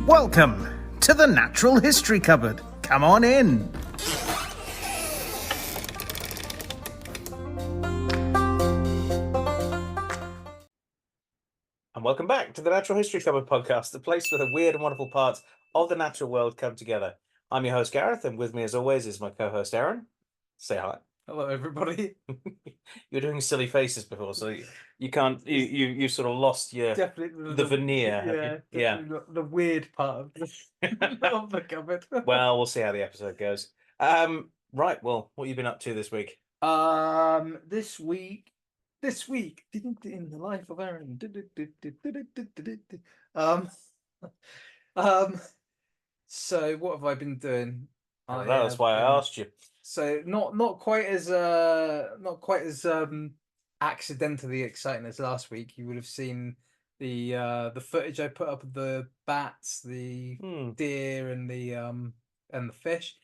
Welcome to the Natural History Cupboard. Come on in. And welcome back to the Natural History Cupboard podcast, the place where the weird and wonderful parts of the natural world come together. I'm your host, Gareth, and with me, as always, is my co-host, Aaron. Say hi. Hello, everybody. You're doing silly faces before, so you can't. You sort of lost your Definitely the veneer. Yeah, the weird part of of the cupboard. Well, we'll see how the episode goes. Right. Well, what have you been up to this week? This week in the life of Aaron. So what have I been doing? I don't know. That's why I asked you. So not quite as accidentally exciting as last week. You would have seen the footage I put up of the bats, the deer, and the fish.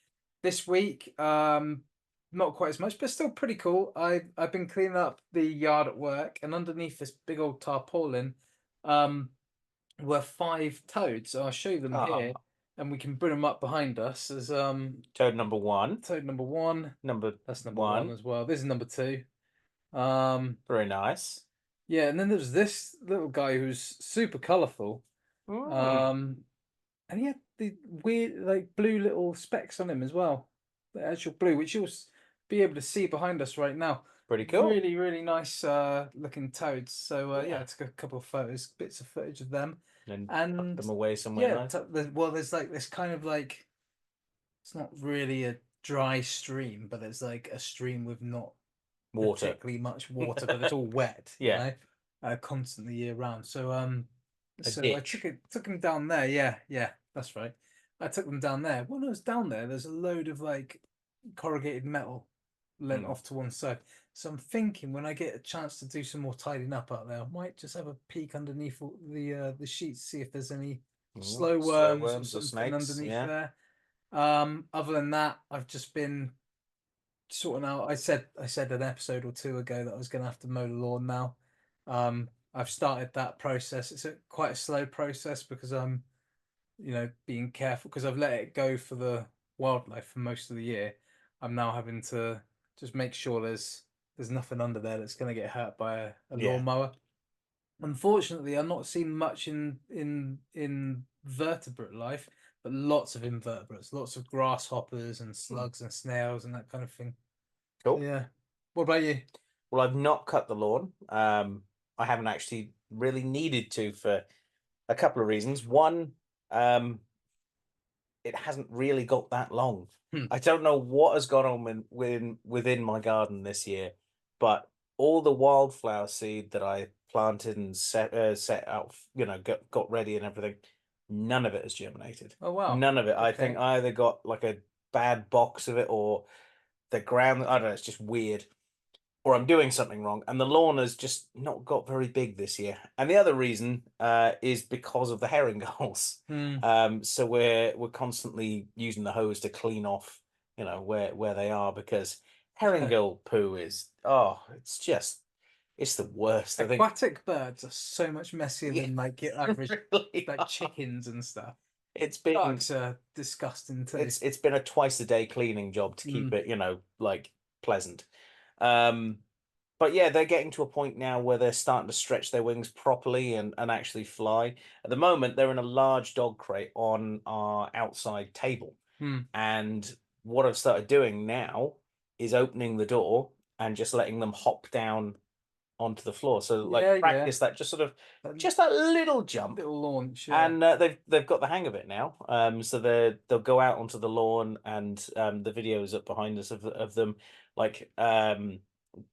This week, not quite as much, but still pretty cool. I've been cleaning up the yard at work, and underneath this big old tarpaulin, were 5 toads. So I'll show you them here. And we can bring them up behind us as Toad number 1. Toad number 1. That's number 1 as well. This is number 2. Very nice. Yeah, and then there's this little guy who's super colourful. And he had the weird, like, blue little specks on him as well. The actual blue, which you'll be able to see behind us right now. Pretty cool. Really, really nice looking toads. So yeah, I took a couple of bits of footage of them. And tuck them away somewhere nice. Well, there's like this kind of like, it's not really a dry stream, but it's like a stream with not particularly much water, but it's all wet. Yeah, you know? Constantly year round. So ditch. I took them down there. Yeah, that's right. I took them down there. When I was down there, there's a load of like corrugated metal lent off to one side. So I'm thinking when I get a chance to do some more tidying up out there, I might just have a peek underneath the sheets, see if there's any slow worms or something underneath there. Other than that, I've just been sorting out. I said an episode or 2 ago that I was going to have to mow the lawn now. I've started that process. It's quite a slow process because I'm, being careful because I've let it go for the wildlife for most of the year. I'm now having to just make sure there's nothing under there that's going to get hurt by a lawnmower. Unfortunately, I'm not seeing much in vertebrate life, but lots of invertebrates, lots of grasshoppers and slugs and snails and that kind of thing. Cool. Yeah. What about you? Well, I've not cut the lawn. I haven't actually really needed to for a couple of reasons. One, it hasn't really got that long. I don't know what has gone on within my garden this year, but all the wildflower seed that I planted and set out, got ready and everything, none of it has germinated. Oh wow! None of it. Okay. I think I either got like a bad box of it or the ground. I don't know. It's just weird, or I'm doing something wrong. And the lawn has just not got very big this year. And the other reason is because of the herring gulls. So we're constantly using the hose to clean off, where they are, because herring gull poo is it's the worst. Aquatic birds are so much messier than like your average like chickens and stuff. It's been ducks are disgusting too. It's been a twice a day cleaning job to keep it, like pleasant. But yeah, they're getting to a point now where they're starting to stretch their wings properly and actually fly. At the moment, they're in a large dog crate on our outside table. And what I've started doing now is opening the door and just letting them hop down onto the floor. So practice that, just sort of just that little jump, little launch. And they've got the hang of it now. So they'll go out onto the lawn, and the videos up behind us of them like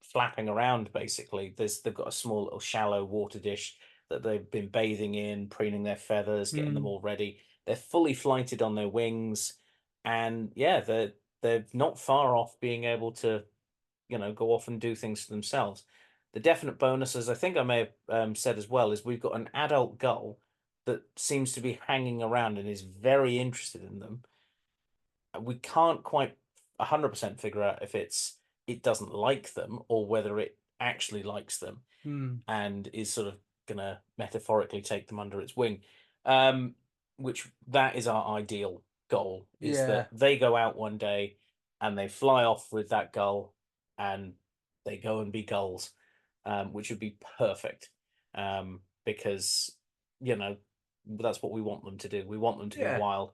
flapping around. Basically, they've got a small little shallow water dish that they've been bathing in, preening their feathers, getting them all ready. They're fully flighted on their wings, and they're not far off being able to, go off and do things for themselves. The definite bonus, as I think I may have said as well, is we've got an adult gull that seems to be hanging around and is very interested in them. We can't quite 100% figure out if it doesn't like them or whether it actually likes them and is sort of gonna metaphorically take them under its wing. that is our ideal goal, is Yeah. that they go out one day and they fly off with that gull and they go and be gulls, which would be perfect, because that's what we want them to do. We want them to be Yeah. wild.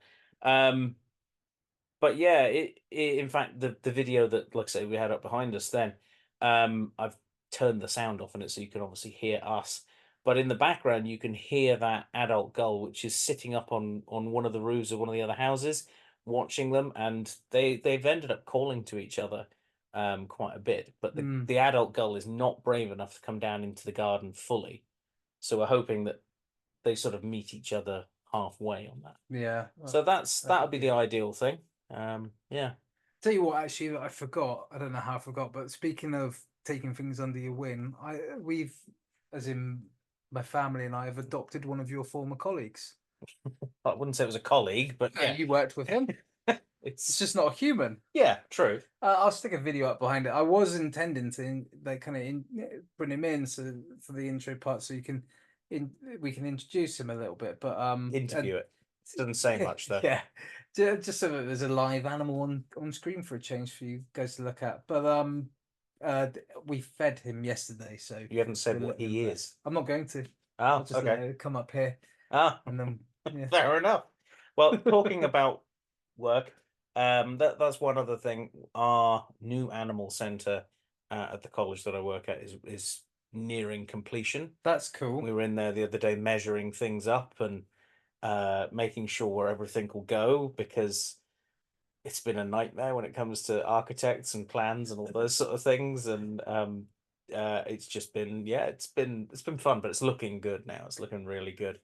But yeah, in fact, the video that, like I say, we had up behind us then, I've turned the sound off on it so you can obviously hear us. But in the background, you can hear that adult gull, which is sitting up on one of the roofs of one of the other houses, watching them, and they've ended up calling to each other quite a bit. But the adult gull is not brave enough to come down into the garden fully, so we're hoping that they sort of meet each other halfway on that. Yeah. So that would be the ideal thing. Yeah. Tell you what, actually, I forgot. I don't know how I forgot, but speaking of taking things under your wing, we've, as in my family and I, have adopted one of your former colleagues. I wouldn't say it was a colleague, but yeah, You worked with him. It's just not a human. Yeah, true. I'll stick a video up behind it. I was intending to bring him in for the intro part, so we can introduce him a little bit, but interview it. It doesn't say much though. Yeah, just so that there's a live animal on screen for a change for you guys to look at. But we fed him yesterday, so you haven't said what he is. I'm not going to. Oh, just let it come up here. And then fair enough. Well, talking about work, that's one other thing. Our new animal centre at the college that I work at is nearing completion. That's cool. We were in there the other day measuring things up and making sure where everything will go, because it's been a nightmare when it comes to architects and plans and all those sort of things. And it's just been, it's been fun, but it's looking good now. It's looking really good.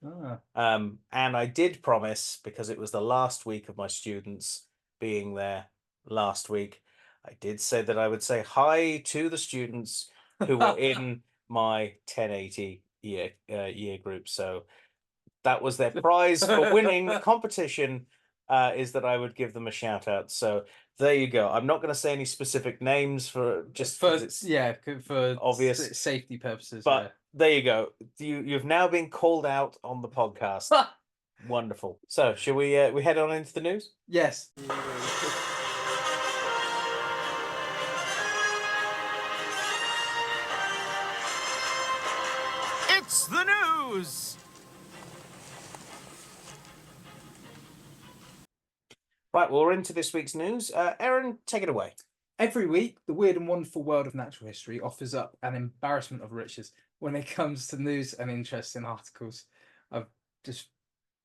And I did promise, because it was the last week of my students being there last week, I did say that I would say hi to the students who were in my 1080 year group. So that was their prize for winning the competition, is that I would give them a shout out. So there you go. I'm not going to say any specific names for obvious safety purposes. But there you go. You've now been called out on the podcast. Wonderful. So shall we head on into the news? Yes. It's the news. Right, well, we're into this week's news. Aaron, take it away. Every week, the weird and wonderful world of natural history offers up an embarrassment of riches when it comes to news and interesting articles. I'm just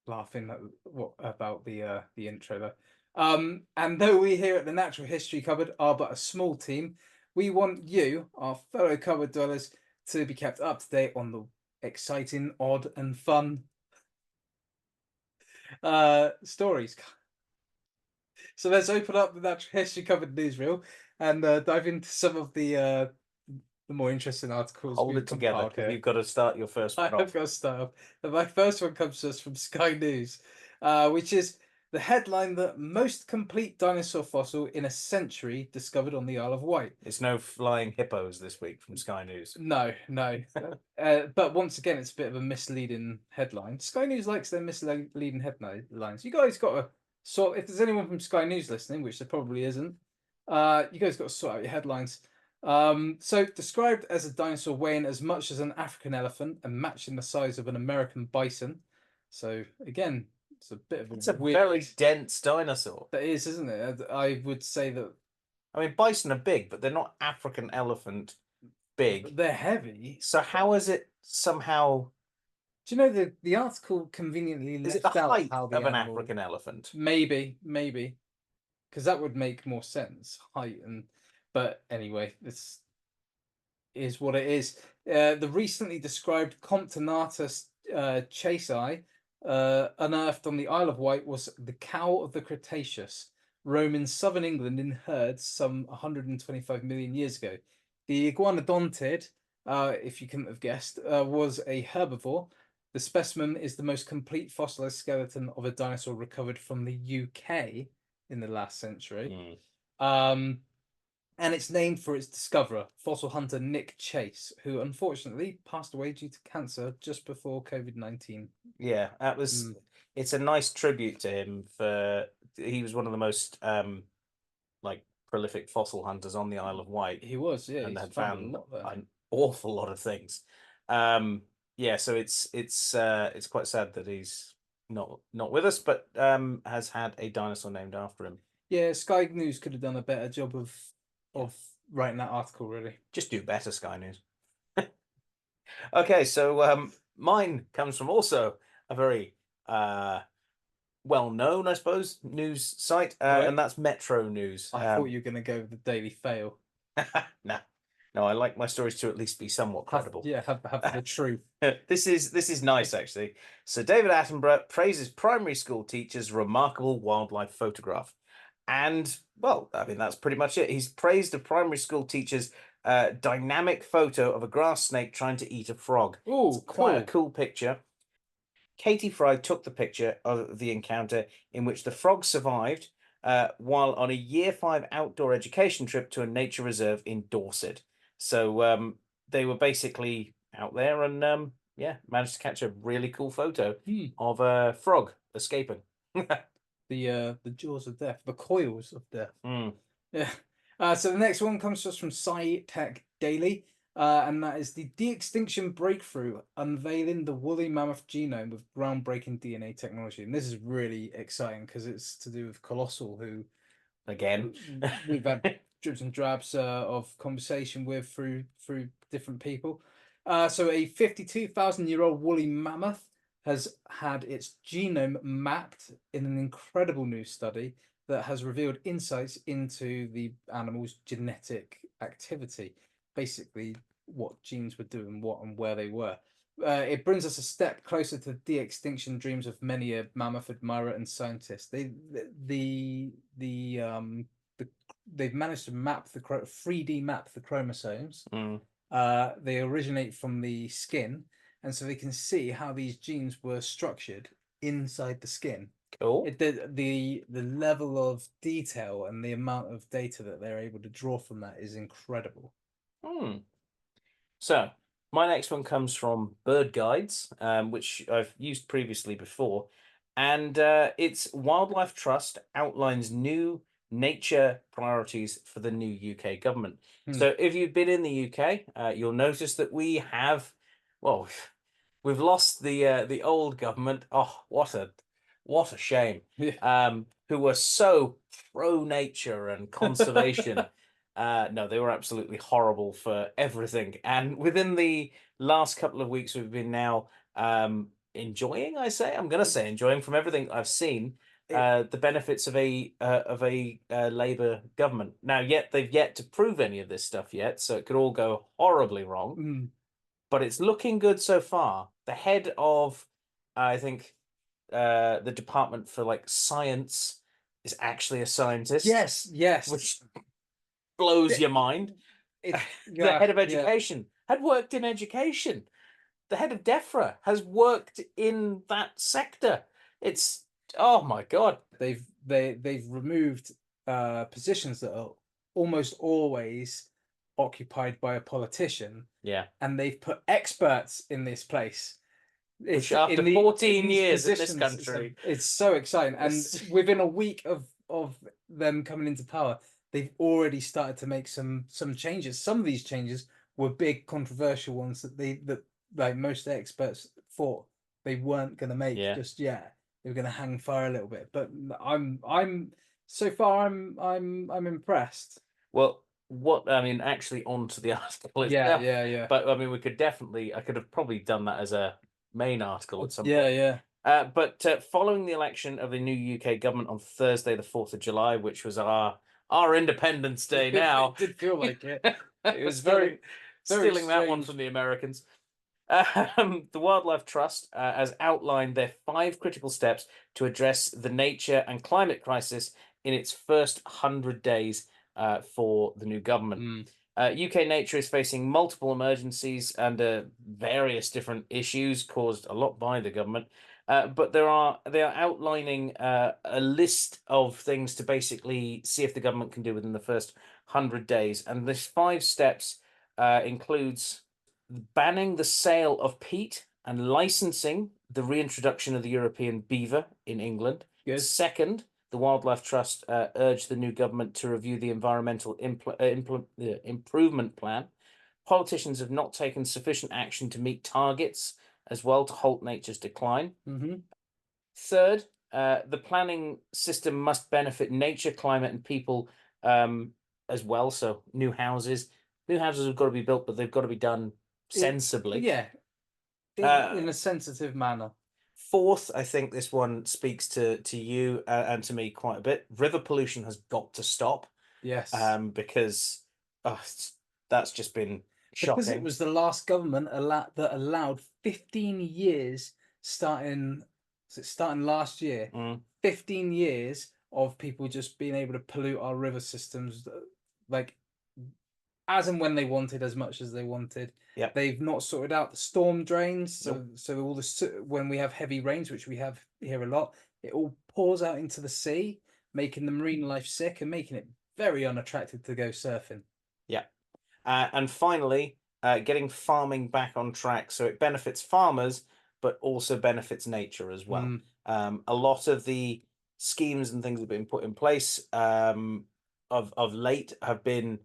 laughing about the intro there. And though we here at the Natural History Cupboard are but a small team, we want you, our fellow cupboard dwellers, to be kept up to date on the exciting, odd, and fun stories. So let's open up the Natural History Cupboard newsreel and dive into some of the more interesting articles. Hold it together, because you've got to start your first one off. I've got to start off. My first one comes to us from Sky News, which is the headline: that most complete dinosaur fossil in a century discovered on the Isle of Wight. It's no flying hippos this week from Sky News. No. But once again, it's a bit of a misleading headline. Sky News likes their misleading headlines. You guys got to if there's anyone from Sky News listening, which there probably isn't, you guys got to sort out your headlines. So described as a dinosaur weighing as much as an African elephant and matching the size of an American bison. So again, it's a bit of a very dense dinosaur. That is, isn't it? I would say that. I mean, bison are big, but they're not African elephant big. They're heavy. So how is it somehow? Do you know the article conveniently left out how the height of an African elephant? Maybe, because that would make more sense. Height but anyway, this is what it is. The recently described Comptonatus chasei, unearthed on the Isle of Wight, was the cow of the Cretaceous, roaming southern England in herds some 125 million years ago. The iguanodontid, if you couldn't have guessed, was a herbivore. The specimen is the most complete fossilized skeleton of a dinosaur recovered from the UK in the last century. And it's named for its discoverer, fossil hunter Nick Chase, who unfortunately passed away due to cancer just before COVID-19 Yeah, that was. It's a nice tribute to him for. He was one of the most like prolific fossil hunters on the Isle of Wight. He was, yeah, and he's had found found a lot there. an awful lot of things. Yeah, so it's quite sad that he's not with us, but has had a dinosaur named after him. Yeah, Sky News could have done a better job of writing that article, really. Just do better, Sky News. Okay, so mine comes from also a very well-known, I suppose, news site, Right. and that's Metro News. I thought you were going to go with the Daily Fail. No, I like my stories to at least be somewhat credible. Have the truth. This is nice, actually. So David Attenborough praises primary school teacher's remarkable wildlife photograph. And, well, I mean, that's pretty much it. He's praised a primary school teacher's dynamic photo of a grass snake trying to eat a frog. Oh, it's quite a cool picture. Katie Fry took the picture of the encounter in which the frog survived while on a Year 5 outdoor education trip to a nature reserve in Dorset. So they were basically out there and yeah, managed to catch a really cool photo of a frog escaping. The jaws of death, the coils of death. Yeah. So the next one comes to us from Sci-Tech Daily, and that is the de-extinction breakthrough unveiling the woolly mammoth genome with groundbreaking DNA technology. And this is really exciting because it's to do with Colossal, who again we've had dribs and drabs of conversation with through different people. So a 52,000-year-old woolly mammoth has had its genome mapped in an incredible new study that has revealed insights into the animal's genetic activity, basically what genes were doing what and where they were. It brings us a step closer to the de-extinction dreams of many a mammoth admirer and scientist. They've managed to map 3D map the chromosomes. They originate from the skin, and so they can see how these genes were structured inside the skin. Cool. The level of detail and the amount of data that they're able to draw from that is incredible. So my next one comes from Bird Guides, which I've used previously before, and it's Wildlife Trust outlines new nature priorities for the new UK government. So if you've been in the UK, you'll notice that we have, well, we've lost the old government. Oh, what a shame. Who were so pro nature and conservation. No, they were absolutely horrible for everything. And within the last couple of weeks, we've been now enjoying, I'm going to say enjoying from everything I've seen, the benefits of a Labour government. Now, they've yet to prove any of this stuff yet, so it could all go horribly wrong. But it's looking good so far. The head of, I think, the Department for like Science is actually a scientist. Yes. Which blows your mind. The head of education had worked in education. The head of DEFRA has worked in that sector. It's, oh my God. They've removed positions that are almost always occupied by a politician. Yeah. And they've put experts in this place. Which after 14 years in this country. It's so exciting. And within a week of them coming into power, they've already started to make some changes. Some of these changes were big controversial ones that like most experts thought they weren't going to make just yet. They were going to hang fire a little bit. But I'm so far I'm impressed. Well, actually onto the article itself. Yeah. But I mean, I could have probably done that as a main article at some point. Yeah. But following the election of the new UK government on Thursday, the 4th of July, which was our Independence Day now. It did feel like it. It was very stealing that one from the Americans. The Wildlife Trust has outlined their 5 critical steps to address the nature and climate crisis in its first 100 days for the new government. UK nature is facing multiple emergencies and various different issues caused a lot by the government. But they are outlining a list of things to basically see if the government can do within the first 100 days. And this 5 steps includes banning the sale of peat and licensing the reintroduction of the European beaver in England. Good. Second, the Wildlife Trust urged the new government to review the environmental improvement plan. Politicians have not taken sufficient action to meet targets as well to halt nature's decline. Third, the planning system must benefit nature, climate, and people as well. So new houses have got to be built, but they've got to be done sensibly. Yeah, in a sensitive manner. Fourth, I think this one speaks to you and to me quite a bit. River pollution has got to stop. Yes. Because that's just been shocking. Because it was the last government that allowed 15 years starting last year. 15 years of people just being able to pollute our river systems, like as and when they wanted, as much as they wanted. Yep. They've not sorted out the storm drains, so all the when we have heavy rains, which we have here a lot, it all pours out into the sea, making the marine life sick and making it very unattractive to go surfing. Yeah. And finally, getting farming back on track so it benefits farmers, but also benefits nature as well. A lot of the schemes and things that have been put in place of late have been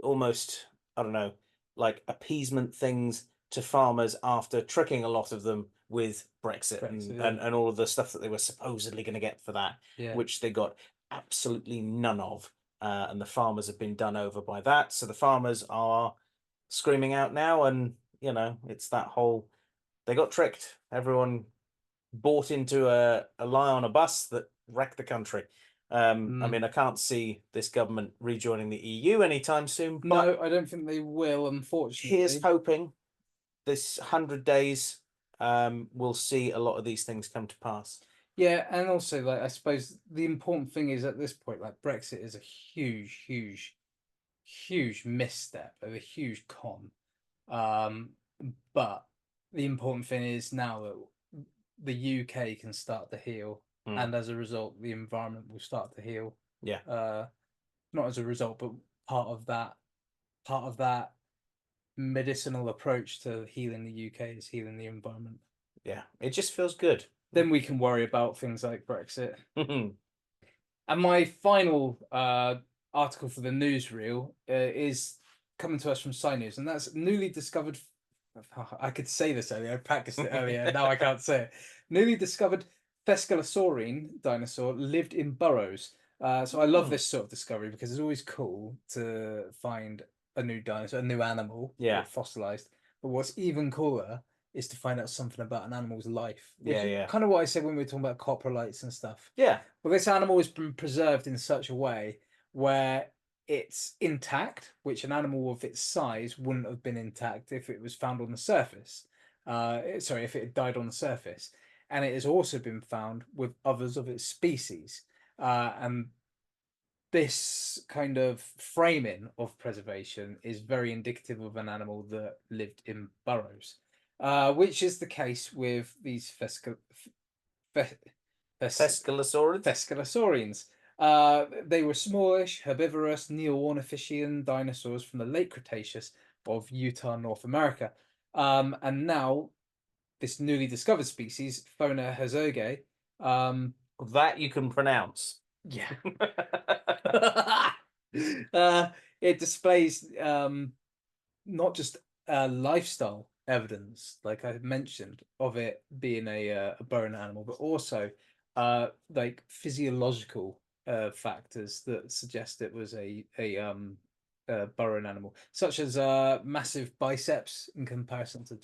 almost, I don't know, like appeasement things to farmers after tricking a lot of them with Brexit and all of the stuff that they were supposedly going to get for that, which they got absolutely none of. And the farmers have been done over by that. So the farmers are screaming out now, and it's that whole, they got tricked. Everyone bought into a lie on a bus that wrecked the country. I mean, I can't see this government rejoining the EU anytime soon. But no, I don't think they will, unfortunately. Here's hoping this 100 days we'll see a lot of these things come to pass. Yeah, and also, like, I suppose the important thing is at this point, like, Brexit is a huge, huge, huge misstep, a huge con. But the important thing is now that the UK can start to heal, and as a result, the environment will start to heal. Yeah. Not as a result, but part of that medicinal approach to healing the UK is healing the environment. Yeah, it just feels good. Then we can worry about things like Brexit. And my final article for the newsreel is coming to us from Sci News, and that's newly discovered. I could say this earlier. I practiced it earlier. Now I can't say it. Newly discovered Thescelosaurine dinosaur lived in burrows. So I love this sort of discovery because it's always cool to find a new dinosaur, a new animal, fossilized. But what's even cooler is to find out something about an animal's life. Kind of what I said when we were talking about coprolites and stuff. Yeah. Well, this animal has been preserved in such a way where it's intact, which an animal of its size wouldn't have been intact if it was found on the surface. If it had died on the surface. And it has also been found with others of its species. And this kind of framing of preservation is very indicative of an animal that lived in burrows. Which is the case with these Thescelosaurines. They were smallish, herbivorous, neo-ornithischian dinosaurs from the late Cretaceous of Utah, North America. And now, this newly discovered species, Phona herzoge, that you can pronounce. Yeah. It displays not just lifestyle evidence, like I mentioned, of it being a burrowing animal, but also like physiological factors that suggest it was a burrowing animal, such as massive biceps in comparison to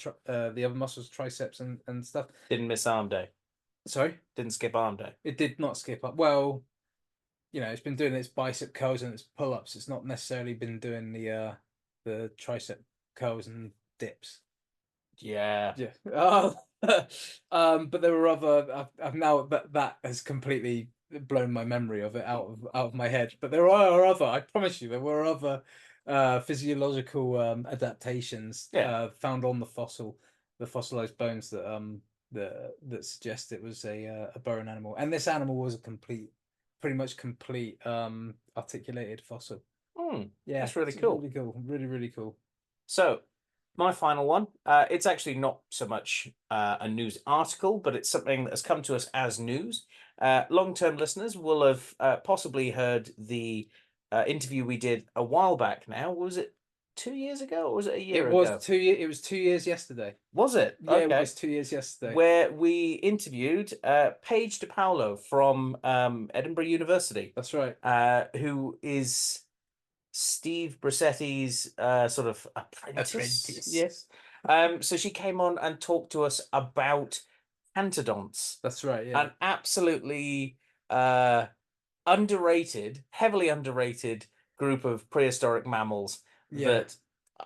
the other muscles, triceps and stuff. Didn't miss arm day. Sorry? Didn't skip arm day. It did not skip up. Well, it's been doing its bicep curls and its pull-ups. It's not necessarily been doing the tricep curls and dips. Yeah. But there were other. I've now that has completely blown my memory of it out of my head. But there are other. I promise you, there were other physiological adaptations found on the fossilized bones that suggest it was a burrowing animal. And this animal was pretty much complete articulated fossil. Yeah, that's really cool. Really cool. Really, really cool. So, My final one. It's actually not so much a news article, but it's something that has come to us as news. Long-term listeners will have possibly heard the interview we did a while back now. Was it 2 years ago or was it a year It was ago? 2 years. It was 2 years yesterday. Was it? Yeah, Okay. it was 2 years yesterday. Where we interviewed Paige DePaulo from Edinburgh University. That's right. Who is Steve Brissetti's sort of apprentice. Yes. So she came on and talked to us about antodonts, That's right. Yeah. an absolutely underrated, heavily underrated group of prehistoric mammals Yeah. that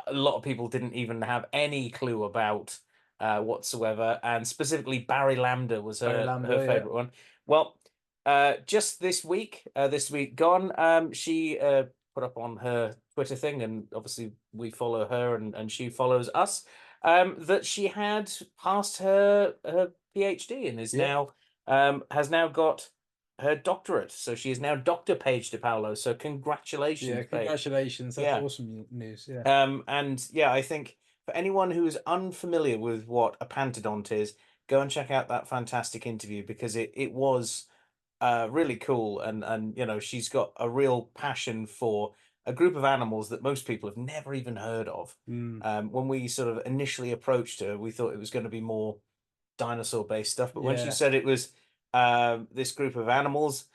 a lot of people didn't even have any clue about whatsoever. And specifically, Barry Lambda was Barry Lambda, her yeah. favorite one. Well, just this week gone, she put up on her Twitter thing, and obviously we follow her and she follows us, that she had passed her PhD and is Yeah. now has now got her doctorate. So she is now Dr. Paige DePaulo. So congratulations, Yeah. Paige. Congratulations. That's Yeah. awesome news. Yeah. And yeah, I think for anyone who is unfamiliar with what a pantodont is, go and check out that fantastic interview, because it was really cool, and you know, she's got a real passion for a group of animals that most people have never even heard of. When we sort of initially approached her, we thought it was going to be more dinosaur based stuff, but when she Yeah. said it was this group of animals,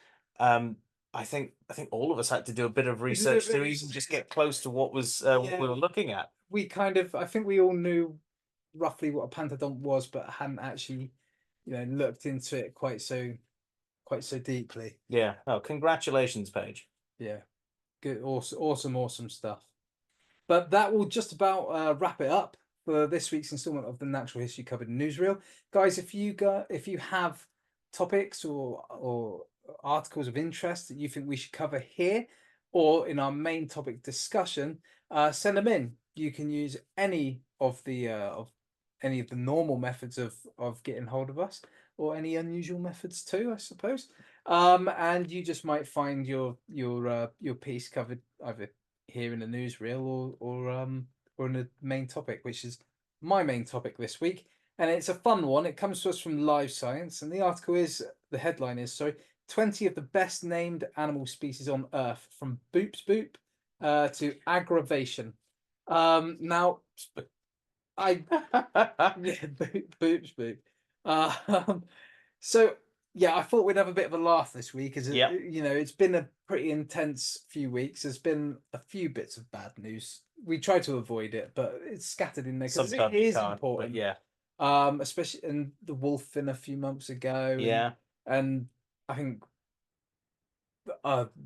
I think all of us had to do a bit of research to even just get close to what was what we were looking at. We kind of, I think we all knew roughly what a pantodont was, but hadn't actually, looked into it quite so deeply. Yeah. Oh, congratulations, Paige. Yeah. Good. Awesome stuff. But that will just about wrap it up for this week's installment of the Natural History Covered Newsreel. Guys, if you have topics or articles of interest that you think we should cover here or in our main topic discussion, send them in. You can use any of the normal methods of getting hold of us, or any unusual methods too, I suppose. And you just might find your piece covered either here in the newsreel or in the main topic, which is my main topic this week. And it's a fun one. It comes to us from Live Science, and the headline is 20 of the best named animal species on Earth, from Boops Boop to aggravation. Now I yeah, Boops Boop. So yeah, I thought we'd have a bit of a laugh this week, as it's been a pretty intense few weeks. There's been a few bits of bad news. We try to avoid it, but it's scattered in there because it is important. Yeah. Especially in the wolf in a few months ago. Yeah. And I think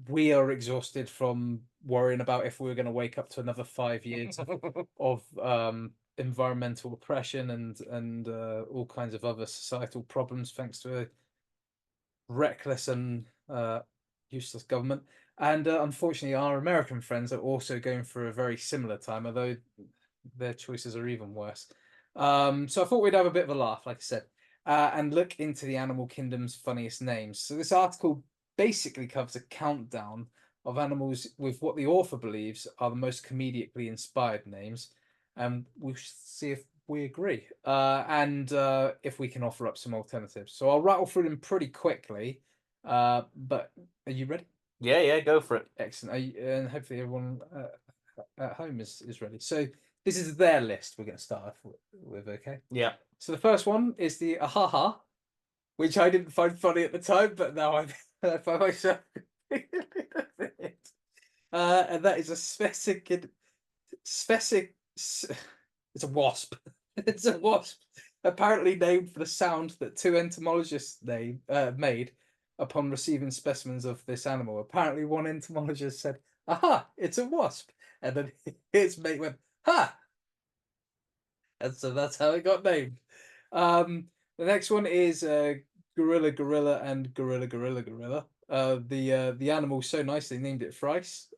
we are exhausted from worrying about if we're going to wake up to another 5 years of environmental oppression and all kinds of other societal problems, thanks to a reckless and useless government. And unfortunately, our American friends are also going through a very similar time, although their choices are even worse. So I thought we'd have a bit of a laugh, like I said, and look into the animal kingdom's funniest names. So this article basically covers a countdown of animals with what the author believes are the most comedically inspired names, and we'll see if we agree, and if we can offer up some alternatives. So I'll rattle through them pretty quickly, but are you ready? Yeah, go for it. Excellent. And hopefully everyone at home is ready. So this is their list we're going to start off with, okay? Yeah. So the first one is the ahaha, which I didn't find funny at the time, but now I find myself it. And that is a it's a wasp. It's a wasp, apparently named for the sound that two entomologists made upon receiving specimens of this animal. Apparently, one entomologist said, "Aha, it's a wasp," and then his mate went, "Ha!" And so that's how it got named. The next one is gorilla and gorilla. The animal's so nice they named it thrice.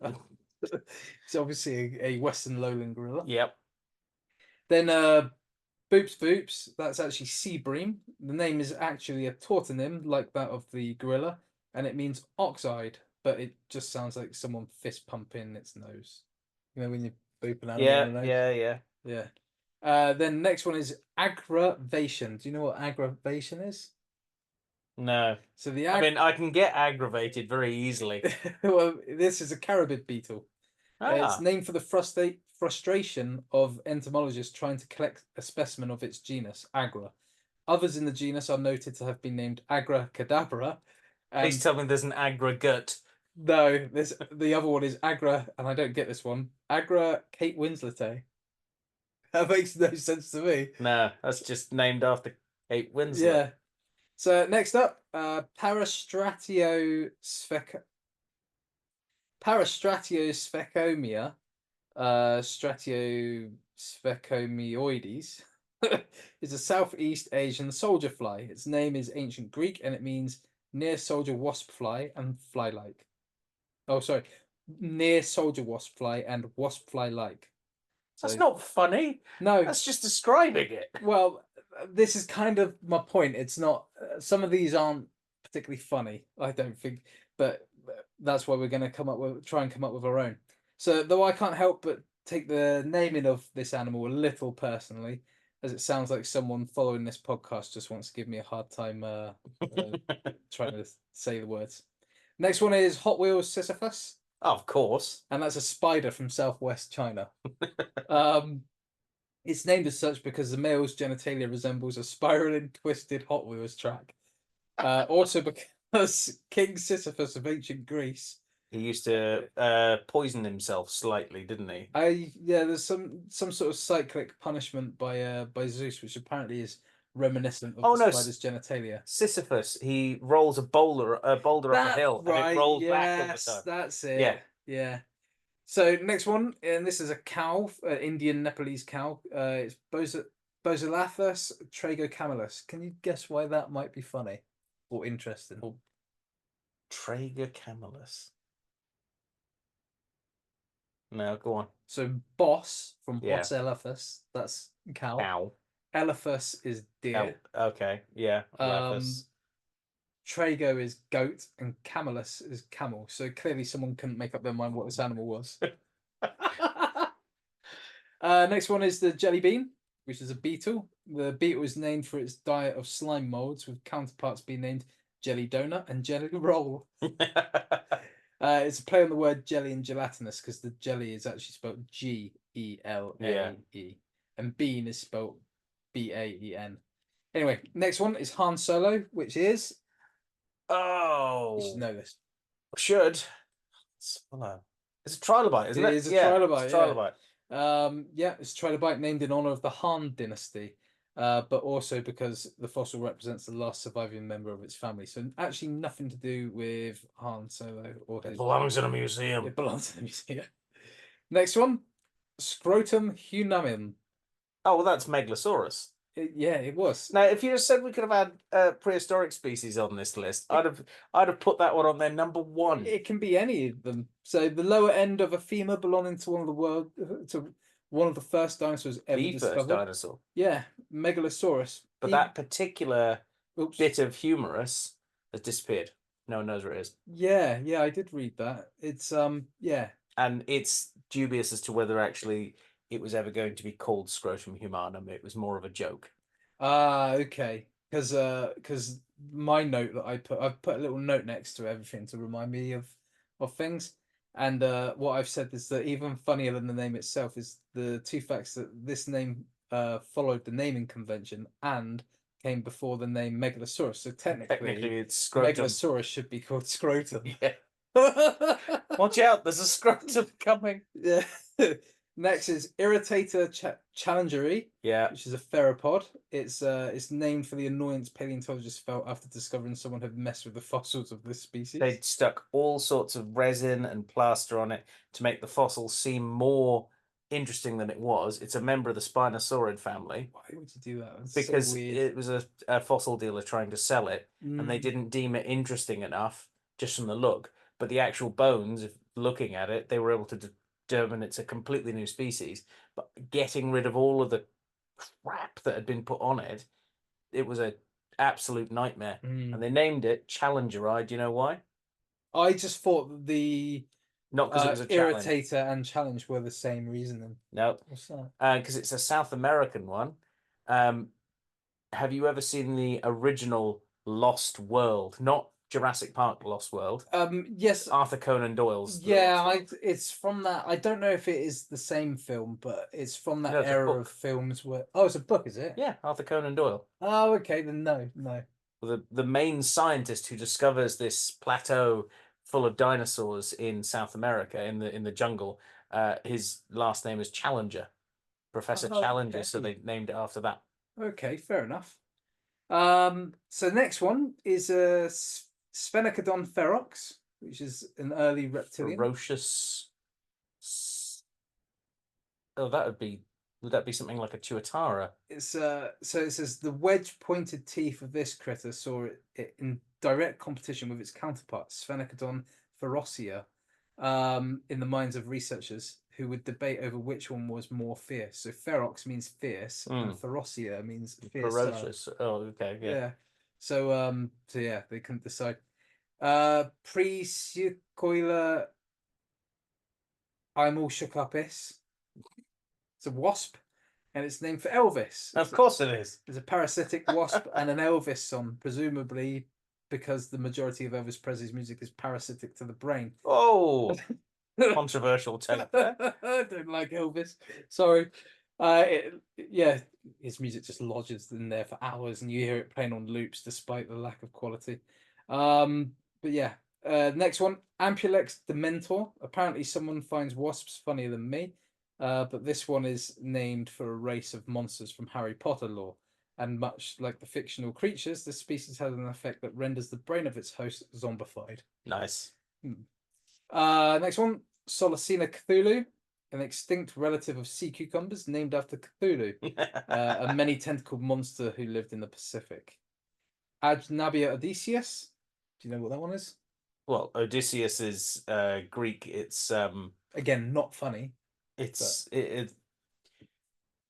It's obviously a Western lowland gorilla. Yep. Then Boops, that's actually sea bream. The name is actually a tautonym like that of the gorilla, and it means ox-eyed, but it just sounds like someone fist pumping its nose. You know when you boop an animal in the nose? Yeah. Yeah. Then next one is aggravation. Do you know what aggravation is? No. So the I mean, I can get aggravated very easily. well, this is a carabid beetle. It's Ah, named for the frustration of entomologists trying to collect a specimen of its genus, Agra. Others in the genus are noted to have been named Agra cadabra. please And tell me there's an aggregate. no, the other one is Agra, and I don't get this one. Agra Kate Winslet. That makes no sense to me. No, that's just named after Kate Winslet. Yeah. So next up, Parastratiosphecomia, Stratiosphecomeoides, is a Southeast Asian soldier fly. Its name is ancient Greek and it means near soldier wasp fly and fly like. Oh, sorry, near soldier wasp fly and wasp fly like. So, That's not funny. no, That's just describing it. well, this is kind of my point. It's not. Some of these aren't particularly funny, I don't think, but that's why we're going to try and come up with our own. So, though I can't help but take the naming of this animal a little personally, as it sounds like someone following this podcast just wants to give me a hard time trying to say the words. Next one is Hot Wheels Sisyphus, Of course. and that's a spider from Southwest China. It's named as such because the male's genitalia resembles a spiraling, twisted Hot Wheels track. Also because King Sisyphus of ancient Greece. He used to poison himself slightly, didn't he? There's some sort of cyclic punishment by Zeus, which apparently is reminiscent of the spider's genitalia. Sisyphus, he rolls a boulder up a hill and it rolls back all the time. That's it. Yeah. So next one, and this is a cow, Indian Nepalese cow. It's Boselathus tragocamelus. Can you guess why that might be funny or interesting? Tragocamelus. No, go on. So boss from Yeah. Boselathus, that's cow. Cow. Elephas is deer. Okay, yeah. Lathus. Trago is goat and camelus is camel. So clearly someone couldn't make up their mind what this animal was. Next one is the jelly bean, which is a beetle. The beetle is named for its diet of slime molds, with counterparts being named jelly donut and jelly roll. It's a play on the word jelly and gelatinous because the jelly is actually spelled G-E-L-A-E and bean is spelled B-A-E-N. Anyway, next one is Han Solo, which is... Oh. You should know this. Should. It's a trilobite, isn't it? It is a trilobite. It's a trilobite. It's a trilobite named in honor of the Han dynasty, but also because the fossil represents the last surviving member of its family. So actually nothing to do with Han Solo or his... It belongs in a museum. It belongs in a museum. Next one, Scrotum hunamum. Oh, well, that's Megalosaurus. It was. Now, if you just said we could have had prehistoric species on this list, I'd have put that one on there number one. It can be any of them. So the lower end of a femur belonging to one of the first dinosaurs ever discovered. First dinosaur. Yeah, Megalosaurus. But that particular bit of humerus has disappeared. No one knows where it is. Yeah, I did read that. It's and it's dubious as to whether actually it was ever going to be called Scrotum humanum. It was more of a joke. Okay. Because my note that I've put a little note next to everything to remind me of things. And what I've said is that even funnier than the name itself is the two facts that this name followed the naming convention and came before the name Megalosaurus. So technically it's Scrotum. Megalosaurus should be called Scrotum. Yeah. Watch out, there's a scrotum coming. Yeah. Next is Irritator challengeri, which is a theropod. It's named for the annoyance paleontologists felt after discovering someone had messed with the fossils of this species. They'd stuck all sorts of resin and plaster on it to make the fossil seem more interesting than it was. It's a member of the Spinosaurid family. Why would you do that? That's because so weird. it was a fossil dealer trying to sell it, and they didn't deem it interesting enough just from the look. But the actual bones, if looking at it, they were able to determine it's a completely new species. But getting rid of all of the crap that had been put on it, it was an absolute nightmare. And they named it Challengeri. Do you know why? I just thought the Not because it was a challenge. Irritator and challenge were the same reasoning. No, What's that? because it's a South American one. Have you ever seen the original Lost World? Not Jurassic Park Lost World. Yes. Arthur Conan Doyle's. Yeah, it's from that. I don't know if it is the same film, but it's from that No, it's a era book. of films where. Oh, it's a book, is it? Yeah, Arthur Conan Doyle. Oh, okay. Then no. The main scientist who discovers this plateau full of dinosaurs in South America in the jungle. His last name is Challenger, Professor Oh, Challenger. okay. So they named it after that. Okay, fair enough. So the next one is Sphenacodon ferox, which is an early reptilian. Ferocious. Oh, would that be something like a tuatara? It's so it says the wedge-pointed teeth of this critter saw it in direct competition with its counterpart, Sphenacodon ferocea, in the minds of researchers who would debate over which one was more fierce. So ferox means fierce, and ferocea means fierce. Ferocious. Oh, okay, yeah. So yeah, they couldn't decide. Presicoila I'm all shook up is. It's a wasp, and it's named for Elvis. Of course it is. There's a parasitic wasp and an Elvis song, presumably because the majority of Elvis Presley's music is parasitic to the brain. Oh, controversial take there. I don't like Elvis. Sorry. Yeah, his music just lodges in there for hours, and you hear it playing on loops despite the lack of quality. But yeah, next one, Ampulex Dementor. Apparently, someone finds wasps funnier than me. But this one is named for a race of monsters from Harry Potter lore. And much like the fictional creatures, this species has an effect that renders the brain of its host zombified. Nice. Next one, Solacina Cthulhu, an extinct relative of sea cucumbers named after Cthulhu, a many-tentacled monster who lived in the Pacific. Ajnabia Odysseus. Do you know what that one is? Well, Odysseus is Greek. It's again not funny. He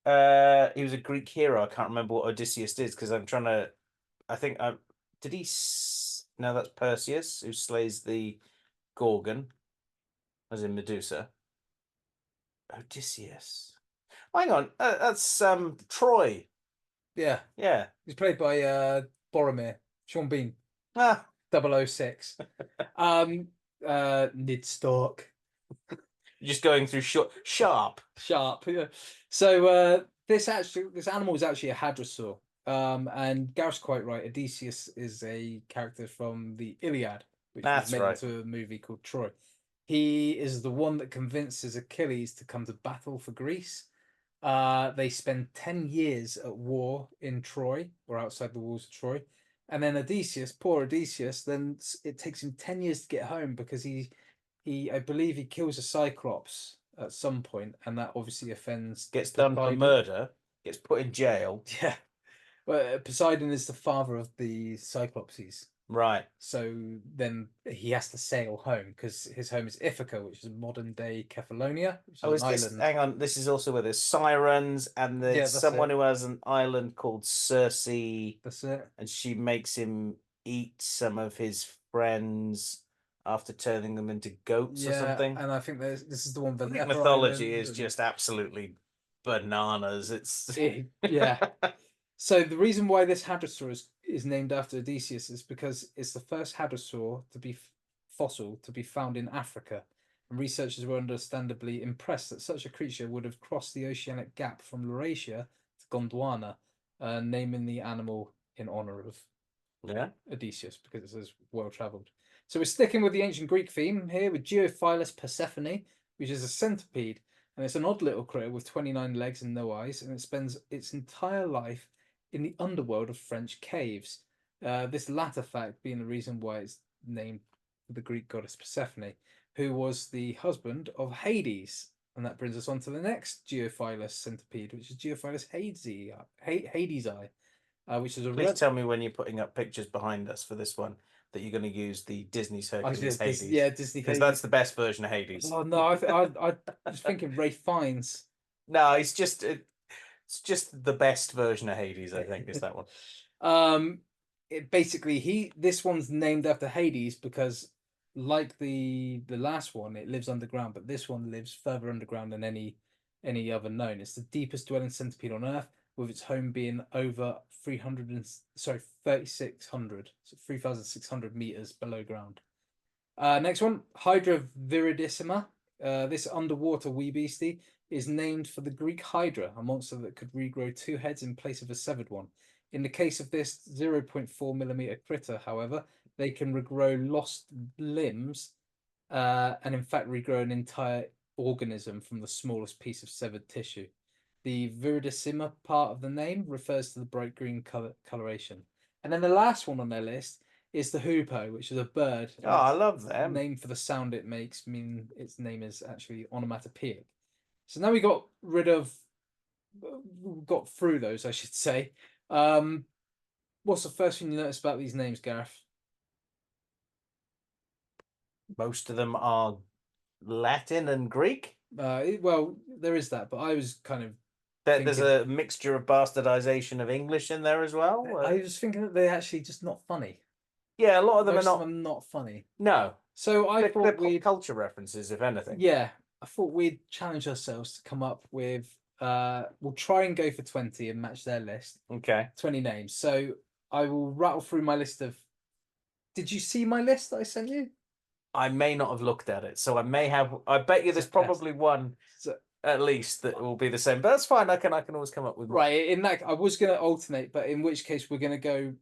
was a Greek hero. I can't remember what Odysseus is because I'm trying to. I think did he? No, that's Perseus who slays the Gorgon, as in Medusa. Odysseus. Hang on, that's Troy. Yeah. He's played by Boromir, Sean Bean. 006. Ned Stark. Just going through sharp. Yeah. So this animal is actually a hadrosaur. And Gareth's quite right. Odysseus is a character from the Iliad, which was made into a movie called Troy. He is the one that convinces Achilles to come to battle for Greece. They spend 10 years at war in Troy, or outside the walls of Troy. And then Odysseus, poor Odysseus, then it takes him 10 years to get home because I believe he kills a Cyclops at some point, and that obviously offends. Gets done for murder, gets put in jail. Yeah. Well, Poseidon is the father of the Cyclopses. Right. So then he has to sail home because his home is Ithaca, which is modern day Kefalonia, which is an island. Hang on, this is also where there's sirens and there's someone who has an island called Circe. That's it. And she makes him eat some of his friends after turning them into goats or something. And I think this is the one. I think mythology is just absolutely bananas. Yeah. So the reason why this hadrosaur is named after Odysseus is because it's the first hadrosaur to be fossil to be found in Africa, and researchers were understandably impressed that such a creature would have crossed the oceanic gap from Laurasia to Gondwana, naming the animal in honor of Odysseus because it says well traveled. So we're sticking with the ancient Greek theme here with Geophilus Persephone, which is a centipede, and it's an odd little critter with 29 legs and no eyes, and it spends its entire life in the underworld of French caves. This latter fact being the reason why it's named the Greek goddess Persephone, who was the husband of Hades. And that brings us on to the next Geophilus centipede, which is Geophilus hadesii, which is a. Please tell me when you're putting up pictures behind us for this one that you're going to use the Disney's Hercules Hades. Disney. Because that's the best version of Hades. Oh no, I was thinking Ray Fiennes. No, it's just the best version of Hades. I think is that one. This one's named after Hades because like the last one, it lives underground, but this one lives further underground than any other known. It's the deepest dwelling centipede on Earth, with its home being over 3,600, so 3,600 meters below ground. Next one, Hydra viridissima. This underwater wee beastie is named for the Greek Hydra, a monster that could regrow 2 heads in place of a severed one. In the case of this 0.4 millimeter critter, however, they can regrow lost limbs and in fact regrow an entire organism from the smallest piece of severed tissue. The viridissima part of the name refers to the bright green coloration. And then the last one on their list is the hoopoe, which is a bird. Oh, I love them. Named for the sound it makes, mean its name is actually onomatopoeic. So now we got through those, I should say. What's the first thing you notice about these names, Gareth? Most of them are Latin and Greek. Well, there is that, but I was kind of There's a mixture of bastardization of English in there as well. I was thinking that they're actually just not funny. Yeah, a lot of them Most are of them not funny. No. So I they're thought pop culture references, if anything. Yeah, I thought we'd challenge ourselves to come up with. We'll try and go for 20 and match their list. Okay. 20 names. So I will rattle through my list of. Did you see my list that I sent you? I may not have looked at it, so I may have. I bet you there's probably one at least that will be the same. But that's fine. I can always come up with one. Right. In that, I was going to alternate, but in which case we're going to go.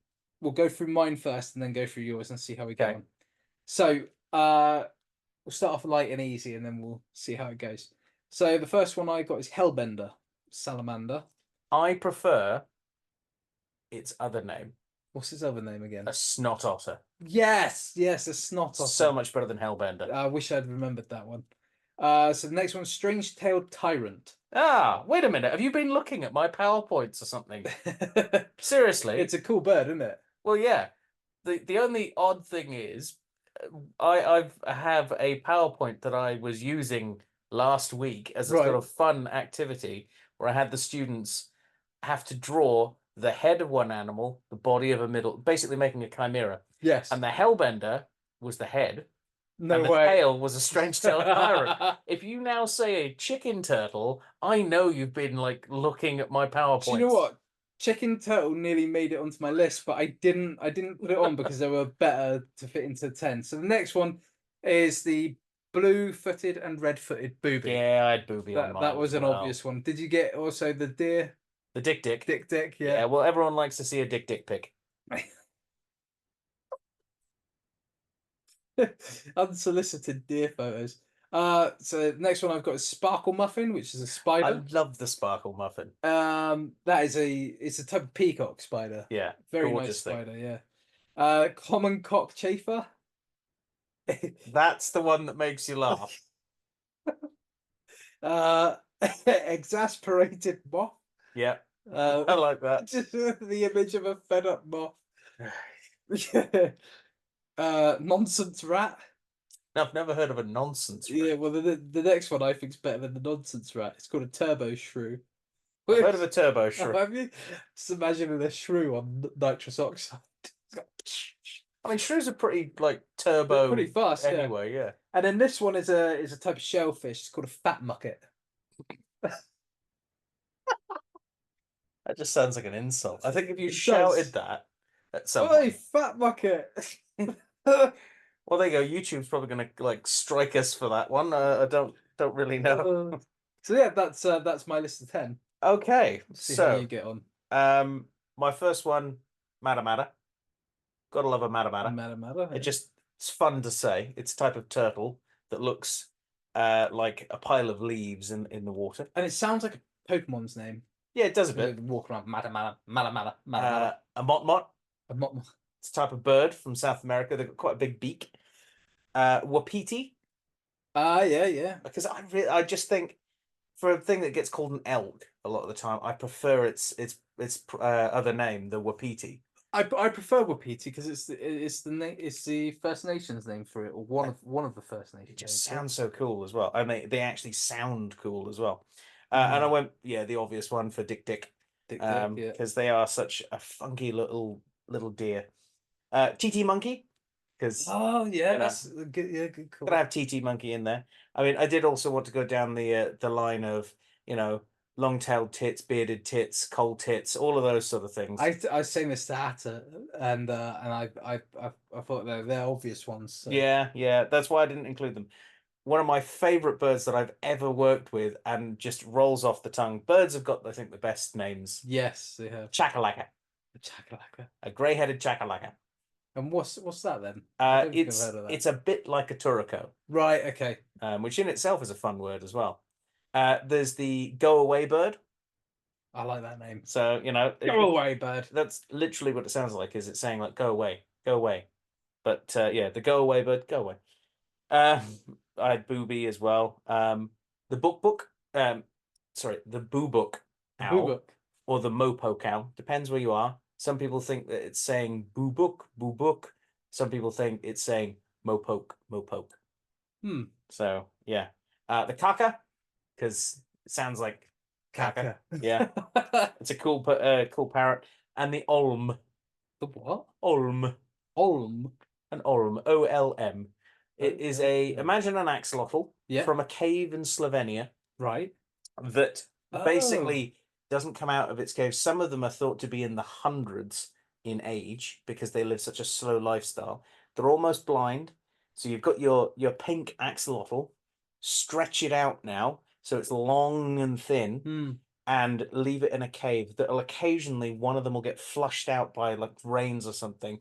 We'll go through mine first, and then go through yours, and see how we go on. So, we'll start off light and easy, and then we'll see how it goes. So the first one I got is Hellbender Salamander. I prefer its other name. What's his other name again? A snot otter. Yes, a snot otter. So much better than Hellbender. I wish I'd remembered that one. So the next one, Strange-tailed Tyrant. Ah, wait a minute. Have you been looking at my PowerPoints or something? Seriously? It's a cool bird, isn't it? Well, yeah. The only odd thing is, I have a PowerPoint that I was using last week as a sort of fun activity where I had the students have to draw the head of one animal, the body of a middle, basically making a chimera. Yes. And the Hellbender was the head. No and the way. tail was a strange-tailed tyrant. If you now say a chicken turtle, I know you've been like looking at my PowerPoint. Do you know what? Chicken turtle nearly made it onto my list, but I didn't put it on because they were better to fit into 10. So the next one is the blue-footed and red-footed booby. Yeah, I had booby on mine. That was an obvious one. Did you get also the deer? The dick. Dick, yeah. Yeah, well, everyone likes to see a dick pic. Unsolicited deer photos. So the next one I've got is Sparkle Muffin, which is a spider. I love the sparkle muffin. It's a type of peacock spider. Yeah, very nice spider. Yeah. Common cockchafer. That's the one that makes you laugh. Exasperated moth. Yeah, I like that. Just the image of a fed up moth. Nonsense rat. No, I've never heard of a nonsense rat. Yeah, well, the next one I think is better than the nonsense rat. It's called a turbo shrew. I've heard of a turbo shrew. Have you? Just imagining a shrew on nitrous oxide. I mean, shrews are pretty like turbo. They're pretty fast, anyway. Yeah. And then this one is a type of shellfish. It's called a fat mucket. That just sounds like an insult. I think if you shouted that at someone, "Oi, fat mucket!" well, there you go. YouTube's probably going to like strike us for that one. I don't really know. So yeah, that's my list of 10. Okay, See how you get on. My first one, Matamata. Gotta love a Matamata. Matamata. It's fun to say. It's a type of turtle that looks like a pile of leaves in the water. And it sounds like a Pokemon's name. Yeah, it does a bit. Walk around, Matamata. A Motmot. A Motmot. It's a type of bird from South America. They've got quite a big beak. Wapiti. Yeah. Because I just think for a thing that gets called an elk a lot of the time, I prefer its other name, the Wapiti. I prefer Wapiti because it's the First Nations name for it, or one of the First Nations. It just sounds so cool as well. I mean, they actually sound cool as well. And I went, the obvious one for Dick. Because they are such a funky little deer. TT monkey, because Oh yeah, you know, that's a good. Yeah, good call. gotta have TT Monkey in there. I mean, I did also want to go down the line of, you know, long-tailed tits, bearded tits, cold tits, all of those sort of things. I was saying this to Hatter, and I thought they're obvious ones. So. Yeah, that's why I didn't include them. One of my favorite birds that I've ever worked with and just rolls off the tongue. Birds have got, I think, the best names. Yes, they have. Chakalaka, Chakalaka. a grey-headed chakalaka. And what's that then? I don't think I've heard of that. It's a bit like a turrico, Right. Okay. which in itself is a fun word as well. There's the go away bird. I like that name. So, you know, Go away, bird. That's literally what it sounds like. Is it saying like go away, go away? But yeah, the go away bird, go away. I had booby as well. The book. Sorry, the boo-book owl Boobuk. or the mopoke owl. Depends where you are. Some people think that it's saying boo-book, boo-book. Some people think it's saying mopoke, mopoke. So yeah, the kaka, because it sounds like kaka. Yeah, it's a cool parrot. And the olm. The what? Olm. Olm. An olm. OLM. It is imagine an axolotl from a cave in Slovenia. Right. That basically doesn't come out of its cave. Some of them are thought to be in the hundreds in age because they live such a slow lifestyle. They're almost blind. So you've got your pink axolotl, stretch it out now so it's long and thin, and leave it in a cave. That'll occasionally, one of them will get flushed out by like rains or something.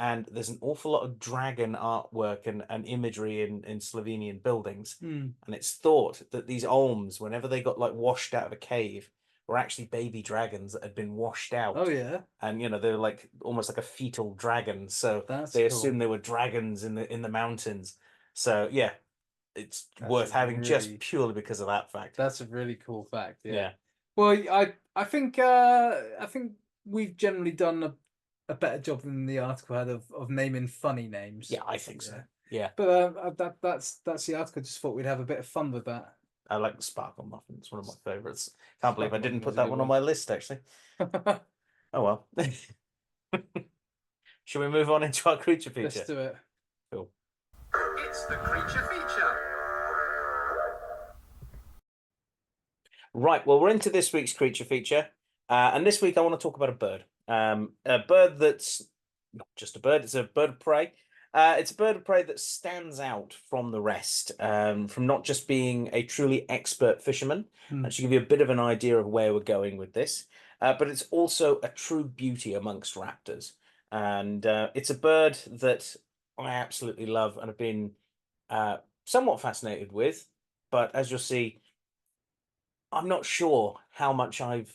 And there's an awful lot of dragon artwork and imagery in Slovenian buildings. And it's thought that these olms, whenever they got like washed out of a cave, were actually baby dragons that had been washed out. Oh yeah. And you know, they're like almost like a fetal dragon. So they assume they were dragons in the mountains. So yeah, it's worth having just purely because of that fact. That's a really cool fact. Yeah. Well, I think we've generally done a better job than the article had of naming funny names. Yeah, I think so. Yeah. But that's the article. Just thought we'd have a bit of fun with that. I like the sparkle muffin. It's one of my favorites. Can't believe I didn't put that one on my list, actually. Oh well. Should we move on into our creature feature? Let's do it. Cool. It's the creature feature. Right, well, we're into this week's creature feature. And this week I want to talk about a bird. A bird that's not just a bird, it's a bird of prey. It's a bird of prey that stands out from the rest, from not just being a truly expert fisherman. That should give you a bit of an idea of where we're going with this. But it's also a true beauty amongst raptors. And it's a bird that I absolutely love and have been somewhat fascinated with. But as you'll see, I'm not sure how much I've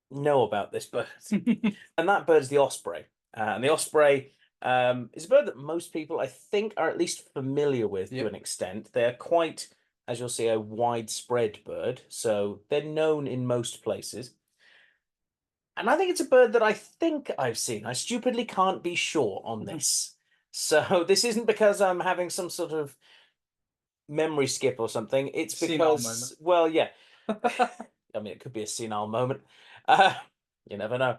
know about this bird. And that bird is the osprey. And the osprey is a bird that most people, I think, are at least familiar with to an extent. They're quite, as you'll see, a widespread bird. So they're known in most places. And I think it's a bird that I think I've seen. I stupidly can't be sure on this. So this isn't because I'm having some sort of memory skip or something. It's because, well, yeah. I mean, it could be a senile moment. You never know.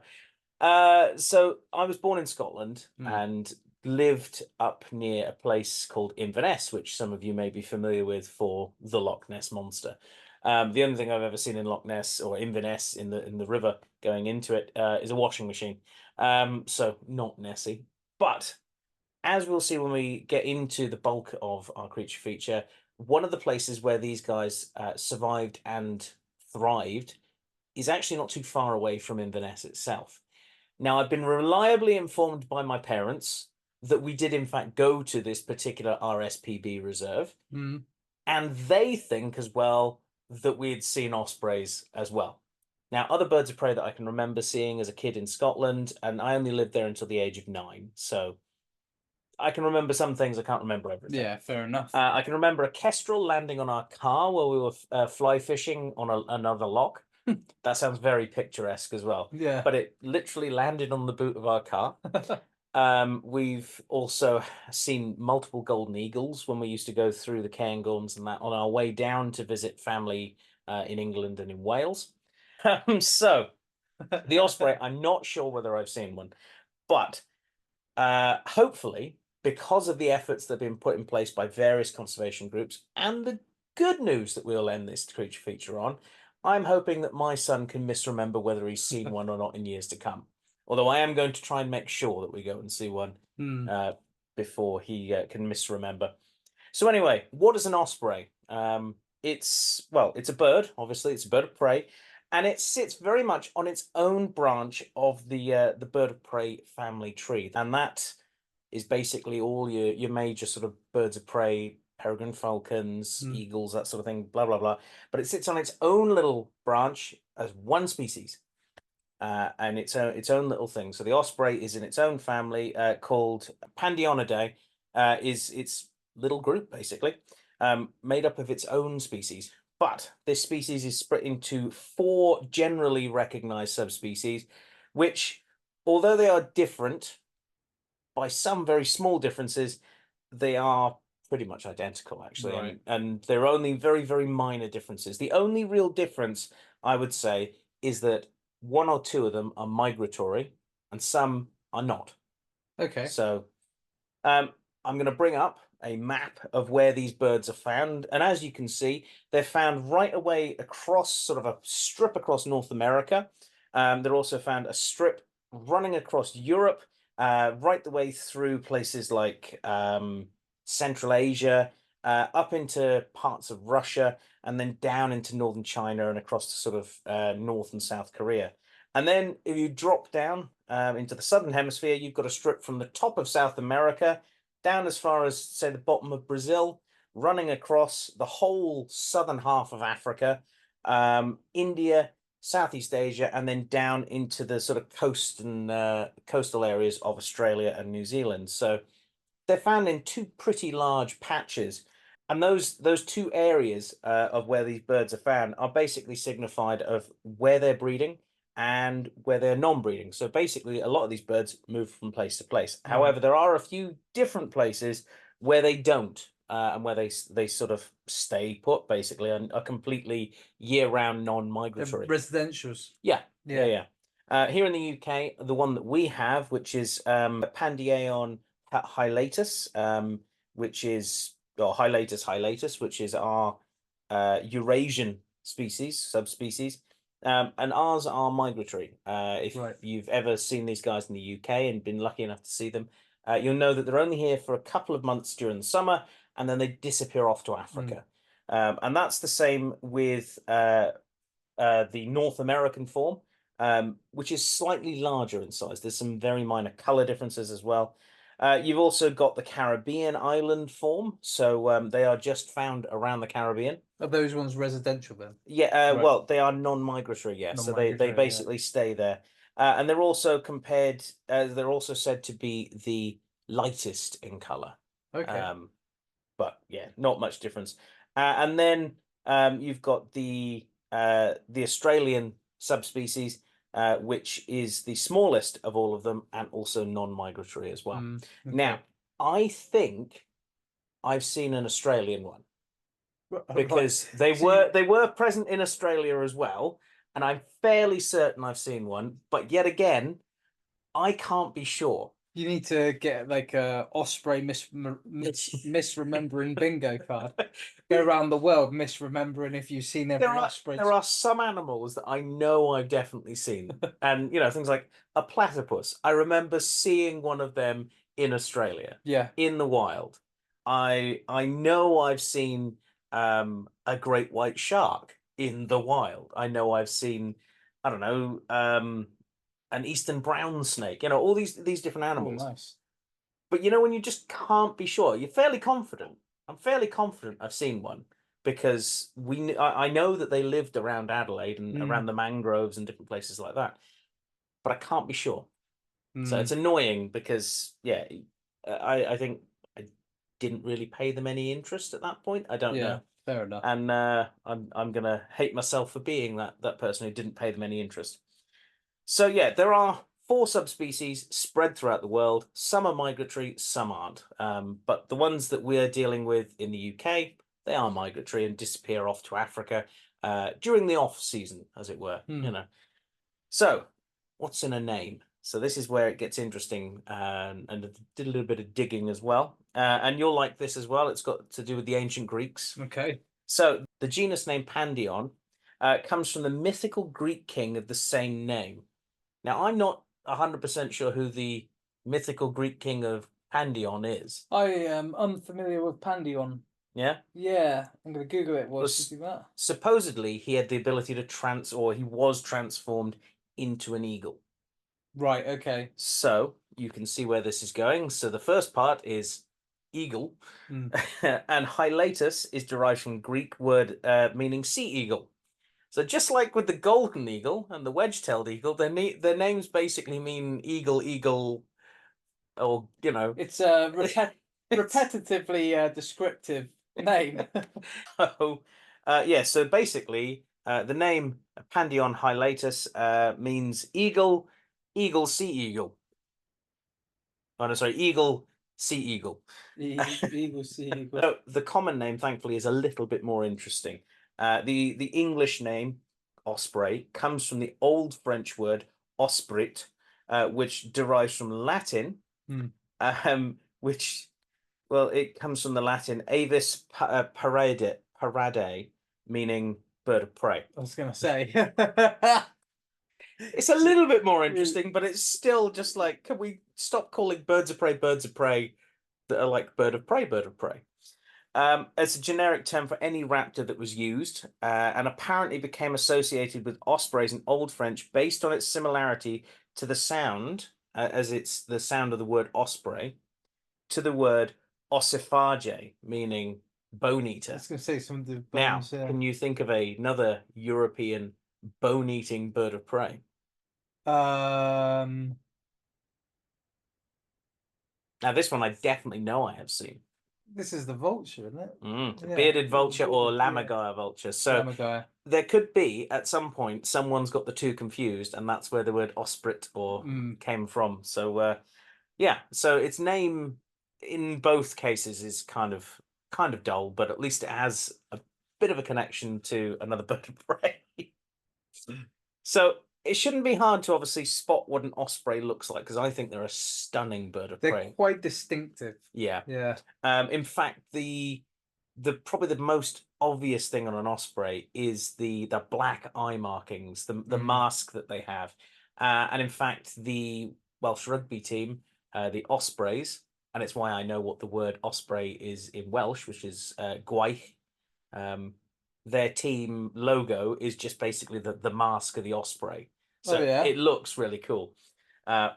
So I was born in Scotland and lived up near a place called Inverness, which some of you may be familiar with for the Loch Ness Monster. The only thing I've ever seen in Loch Ness or Inverness in the river going into it is a washing machine. So not Nessie. But as we'll see when we get into the bulk of our creature feature, one of the places where these guys survived and thrived is actually not too far away from Inverness itself. Now, I've been reliably informed by my parents that we did in fact go to this particular RSPB reserve, and they think as well that we had seen ospreys as well. Now, other birds of prey that I can remember seeing as a kid in Scotland, and I only lived there until the age of 9, so I can remember some things, I can't remember everything. Yeah, fair enough. I can remember a kestrel landing on our car while we were fly fishing on another loch. That sounds very picturesque as well. Yeah. But it literally landed on the boot of our car. We've also seen multiple golden eagles when we used to go through the Cairngorms and that on our way down to visit family in England and in Wales. So the osprey, I'm not sure whether I've seen one, but hopefully because of the efforts that have been put in place by various conservation groups and the good news that we'll end this creature feature on, I'm hoping that my son can misremember whether he's seen one or not in years to come. Although I am going to try and make sure that we go and see one before he can misremember. So anyway, what is an osprey? It's a bird. Obviously, it's a bird of prey, and it sits very much on its own branch of the bird of prey family tree, and that is basically all your major sort of birds of prey, peregrine falcons, eagles, that sort of thing, blah blah blah. But it sits on its own little branch as one species, and its own little thing. So the osprey is in its own family called Pandionidae. Is its little group basically made up of its own species. But this species is split into 4 generally recognized subspecies, which, although they are different by some very small differences, they are pretty much identical, actually. Right. And there are only very, very minor differences. The only real difference, I would say, is that 1 or 2 of them are migratory and some are not. Okay. So I'm going to bring up a map of where these birds are found. And as you can see, they're found right away across sort of a strip across North America. They're also found a strip running across Europe, right the way through places like Central Asia, up into parts of Russia, and then down into northern China and across to sort of North and South Korea. And then if you drop down into the southern hemisphere, you've got a strip from the top of South America down as far as, say, the bottom of Brazil, running across the whole southern half of Africa, India, Southeast Asia, and then down into the sort of coastal areas of Australia and New Zealand. So they're found in 2 pretty large patches. And those 2 areas of where these birds are found are basically signified of where they're breeding and where they're non-breeding. So basically, a lot of these birds move from place to place. Right. However, there are a few different places where they don't, and where they sort of stay put, basically, and are completely year-round non-migratory. Residentials. Yeah. Yeah. Here in the UK, the one that we have, which is Pandion hylatus, which is, or hylatus, which is our Eurasian subspecies. And ours are migratory. If Right. you've ever seen these guys in the UK and been lucky enough to see them, you'll know that they're only here for a couple of months during the summer, and then they disappear off to Africa. And that's the same with the North American form, which is slightly larger in size. There's some very minor color differences as well. You've also got the Caribbean island form, so they are just found around the Caribbean. Are those ones residential then? Yeah, Right. well, they are non-migratory, yes. So they Non-migratory, yeah. basically stay there. And they're also they're also said to be the lightest in color. Okay. But yeah, not much difference. And then you've got the Australian subspecies, which is the smallest of all of them and also non-migratory as well. Okay. Now, I think I've seen an Australian one, because Right. they were present in Australia as well, and I'm fairly certain I've seen one, but yet again, I can't be sure. You need to get like a osprey misremembering bingo card. Go around the world misremembering if you've seen every osprey. There are some animals that I know I've definitely seen, and things like a platypus. I remember seeing one of them in Australia, Yeah. in the wild. I know I've seen a great white shark in the wild. I know I've seen, I don't know, an eastern brown snake. All these different Oh, animals. nice. But when you just can't be sure, you're fairly confident. I'm fairly confident I've seen one, because I know that they lived around Adelaide and around the mangroves and different places like that, but I can't be sure. So it's annoying because, yeah, I think I didn't really pay them any interest at that point. I don't know. Fair enough. And I'm gonna hate myself for being that person who didn't pay them any interest. So yeah, there are 4 subspecies spread throughout the world. Some are migratory, some aren't. But the ones that we're dealing with in the UK, they are migratory and disappear off to Africa during the off season, as it were. So, what's in a name? So this is where it gets interesting, and I did a little bit of digging as well. And you'll like this as well. It's got to do with the ancient Greeks. Okay. So the genus name Pandion comes from the mythical Greek king of the same name. Now, I'm not 100% sure who the mythical Greek king of Pandion is. I am unfamiliar with Pandion. Yeah? Yeah, I'm going to Google it while Well, you do that. supposedly, he had the ability to or he was transformed into an eagle. Right, okay. So you can see where this is going. So the first part is eagle, Mm. and hylatus is derived from Greek word meaning sea eagle. So just like with the golden eagle and the wedge-tailed eagle, their names basically mean eagle, eagle, or you know. It's a repetitively descriptive name. So, yeah. So basically, the name Pandion hylatus means eagle, eagle, sea eagle. Oh no, sorry, eagle, sea eagle. Eagle, sea eagle. So the common name, thankfully, is a little bit more interesting. The English name osprey comes from the Old French word osprit, which derives from Latin, which, well, it comes from the Latin avis parade, meaning bird of prey. I was going to say. It's a little bit more interesting, but it's still just like, can we stop calling birds of prey that are like bird of prey, bird of prey? It's a generic term for any raptor that was used, and apparently became associated with ospreys in Old French based on its similarity to the sound, as it's the sound of the word osprey, to the word ossifrage, meaning bone eater. I was going to say some of the Now, bones. can you think of another European bone-eating bird of prey? Um, Now, this one I definitely know I have seen. this is the vulture, isn't it? Yeah, Bearded vulture or bearded, yeah. lammergeier vulture. So Lammergeier. there could be, at some point, someone's got the two confused, and that's where the word osprit came from. So, yeah. So its name in both cases is kind of dull, but at least it has a bit of a connection to another bird of prey. So it shouldn't be hard to obviously spot what an osprey looks like, because I think they're a stunning bird of They're prey. quite distinctive. Yeah. Yeah. In fact, the probably the most obvious thing on an osprey is the black eye markings, the mask that they have. And in fact, the Welsh rugby team, the Ospreys, and it's why I know what the word osprey is in Welsh, which is gwaith. Their team logo is just basically the mask of the osprey. So it looks really cool.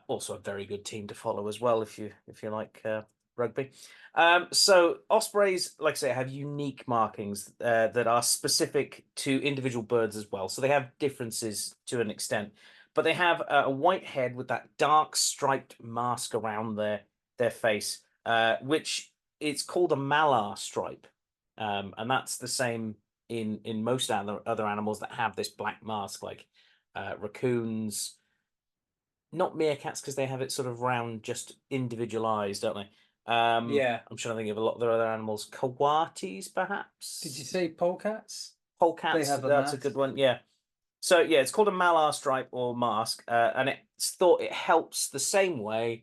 Also a very good team to follow as well if you like rugby. So ospreys, like I say, have unique markings that are specific to individual birds as well. So they have differences to an extent, but they have a white head with that dark striped mask around their face, which it's called a malar stripe, and that's the same in most other animals that have this black mask, like raccoons. Not meerkats, because they have it sort of round, just individual eyes, don't they? Yeah. I'm trying to think of a lot of their other animals. Coatis, perhaps? Did you say polecats? Polecats, have a that's a mask. good one, yeah. So, yeah, it's called a malar stripe or mask, and it's thought it helps the same way.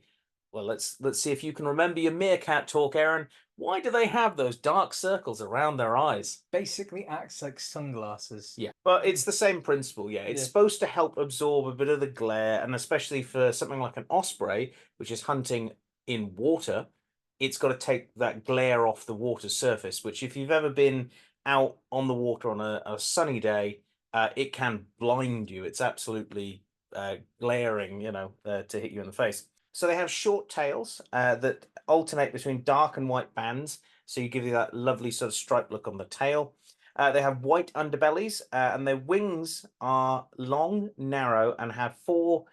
Well, let's see if you can remember your meerkat talk, Aaron. Why do they have those dark circles around their eyes? Basically acts like sunglasses. Yeah, well, it's the same principle. Yeah, it's supposed to help absorb a bit of the glare, and especially for something like an osprey, which is hunting in water, it's got to take that glare off the water surface, which if you've ever been out on the water on a sunny day, it can blind you. It's absolutely glaring, to hit you in the face. So they have short tails that alternate between dark and white bands. So you give you that lovely sort of striped look on the tail. They have white underbellies, and their wings are long, narrow, and have 4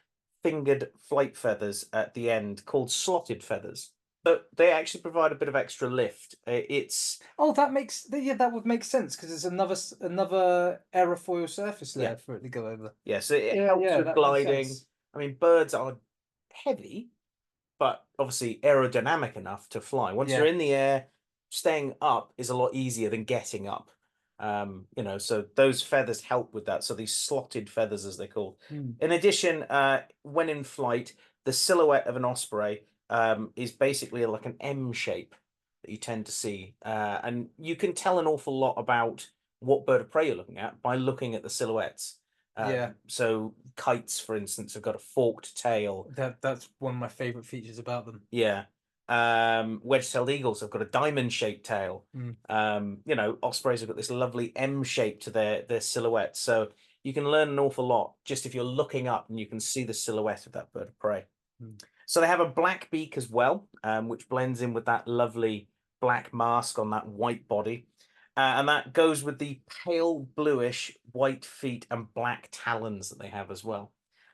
fingered flight feathers at the end called slotted feathers. But they actually provide a bit of extra lift. It's that would make sense because it's another aerofoil surface layer for it to go over. Yeah, so it helps with gliding. I mean, birds are heavy, but obviously aerodynamic enough to fly. Once you're in the air, staying up is a lot easier than getting up. You know, so those feathers help with that. So these slotted feathers, as they're called. In addition, when in flight, the silhouette of an osprey is basically like an M shape that you tend to see, and you can tell an awful lot about what bird of prey you're looking at by looking at the silhouettes. Yeah. So kites, for instance, have got a forked tail. That's one of my favorite features about them. Yeah. Wedge-tailed eagles have got a diamond-shaped tail. You know, ospreys have got this lovely M shape to their silhouette. So you can learn an awful lot just if you're looking up and you can see the silhouette of that bird of prey. So they have a black beak as well, which blends in with that lovely black mask on that white body. And that goes with the pale bluish white feet and black talons that they have as well.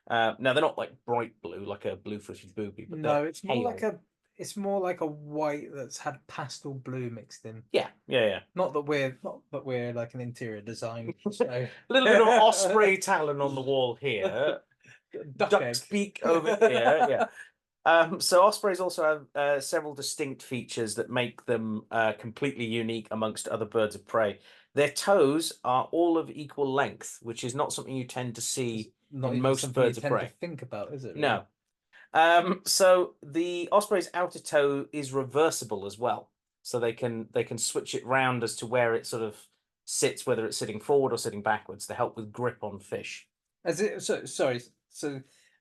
Now they're not like bright blue, like a blue-footed booby, but No, it's more like pale. it's more like a white that's had pastel blue mixed in. Yeah. Not that we're like an interior design. So A little bit of osprey talon on the wall here. Duck's beak over here. Yeah. So ospreys also have several distinct features that make them completely unique amongst other birds of prey. Their toes are all of equal length, which is not something you tend to see not in even most something you birds of tend prey. to think about, is it? Really? No. So the osprey's outer toe is reversible as well, so they can switch it round as to where it sort of sits, whether it's sitting forward or sitting backwards, to help with grip on fish. As it so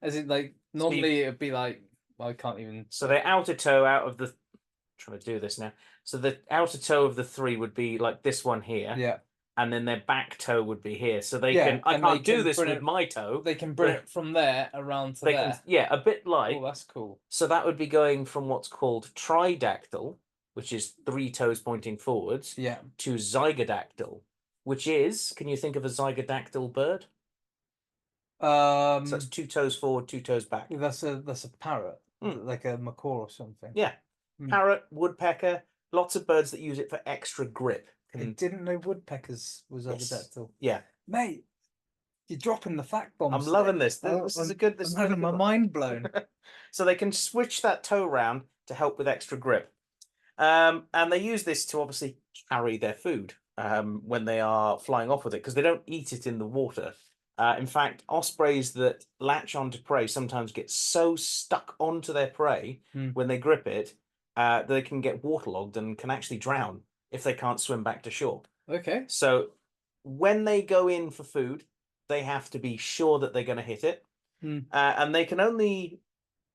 as it like normally it'd be like, well, I can't even. So their outer toe out of the trying to do this now. So the outer toe of the three would be like this one here. Yeah. And then their back toe would be here. So they Yeah, can I and they can't do can this bring with it- my toe. They can bring it from there around to They there. can, yeah, a bit like. Oh, that's cool. So that would be going from what's called tridactyl, which is 3 toes pointing forwards, Yeah. to zygodactyl, which is, can you think of a zygodactyl bird? So that's 2 toes forward, 2 toes back. That's a parrot, like a macaw or something. Yeah. Parrot, woodpecker, lots of birds that use it for extra grip. I didn't know woodpeckers was zygodactyl. Yeah. Mate, you're dropping the fact bombs. I'm loving this. This is a good. I'm having my mind blown. So they can switch that toe round to help with extra grip, and they use this to obviously carry their food when they are flying off with it, because they don't eat it in the water. In fact, ospreys that latch onto prey sometimes get so stuck onto their prey when they grip it, they can get waterlogged and can actually drown if they can't swim back to shore. Okay. So when they go in for food, they have to be sure that they're going to hit it, and they can only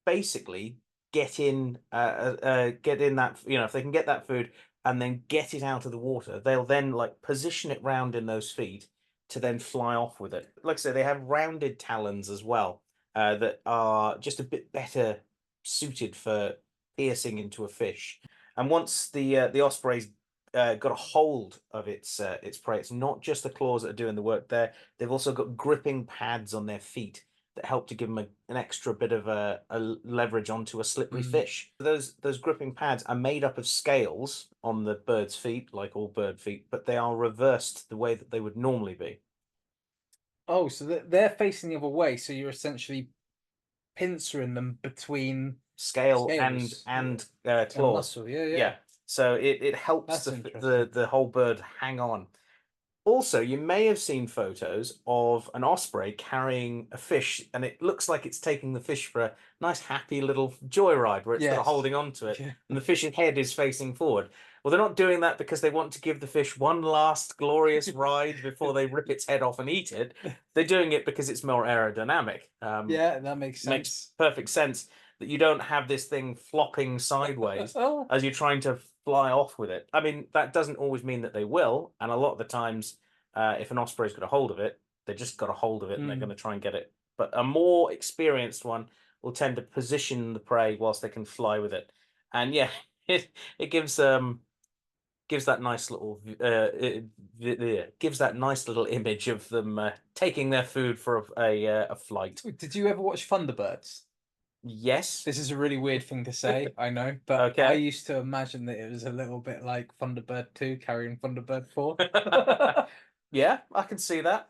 basically get in that, you know, if they can get that food and then get it out of the water, they'll then like position it round in those feet to then fly off with it. Like I say, they have rounded talons as well that are just a bit better suited for piercing into a fish. And once the osprey's got a hold of its prey, it's not just the claws that are doing the work there. They've also got gripping pads on their feet that help to give them an extra bit of a leverage onto a slippery fish. Those gripping pads are made up of scales on the bird's feet, like all bird feet, but they are reversed the way that they would normally be. Oh, so they're facing the other way, so you're essentially pincering them between scale scales and and claws. muscle. Yeah. So it helps the whole bird hang on. Also, you may have seen photos of an osprey carrying a fish, and it looks like it's taking the fish for a nice, happy little joyride where it's sort of holding on to it, and the fish's head is facing forward. Well, they're not doing that because they want to give the fish one last glorious ride before they rip its head off and eat it. They're doing it because it's more aerodynamic. Yeah, that makes sense. Makes perfect sense that you don't have this thing flopping sideways as you're trying to fly off with it. I mean, that doesn't always mean that they will, and a lot of the times, if an osprey's got a hold of it, they just got a hold of it and they're going to try and get it. But a more experienced one will tend to position the prey whilst they can fly with it. And yeah, it gives that nice little gives that nice little image of them taking their food for a flight. Did you ever watch Thunderbirds? Yes. This is a really weird thing to say, I know, but I used to imagine that it was a little bit like Thunderbird 2 carrying Thunderbird 4. Yeah, I can see that.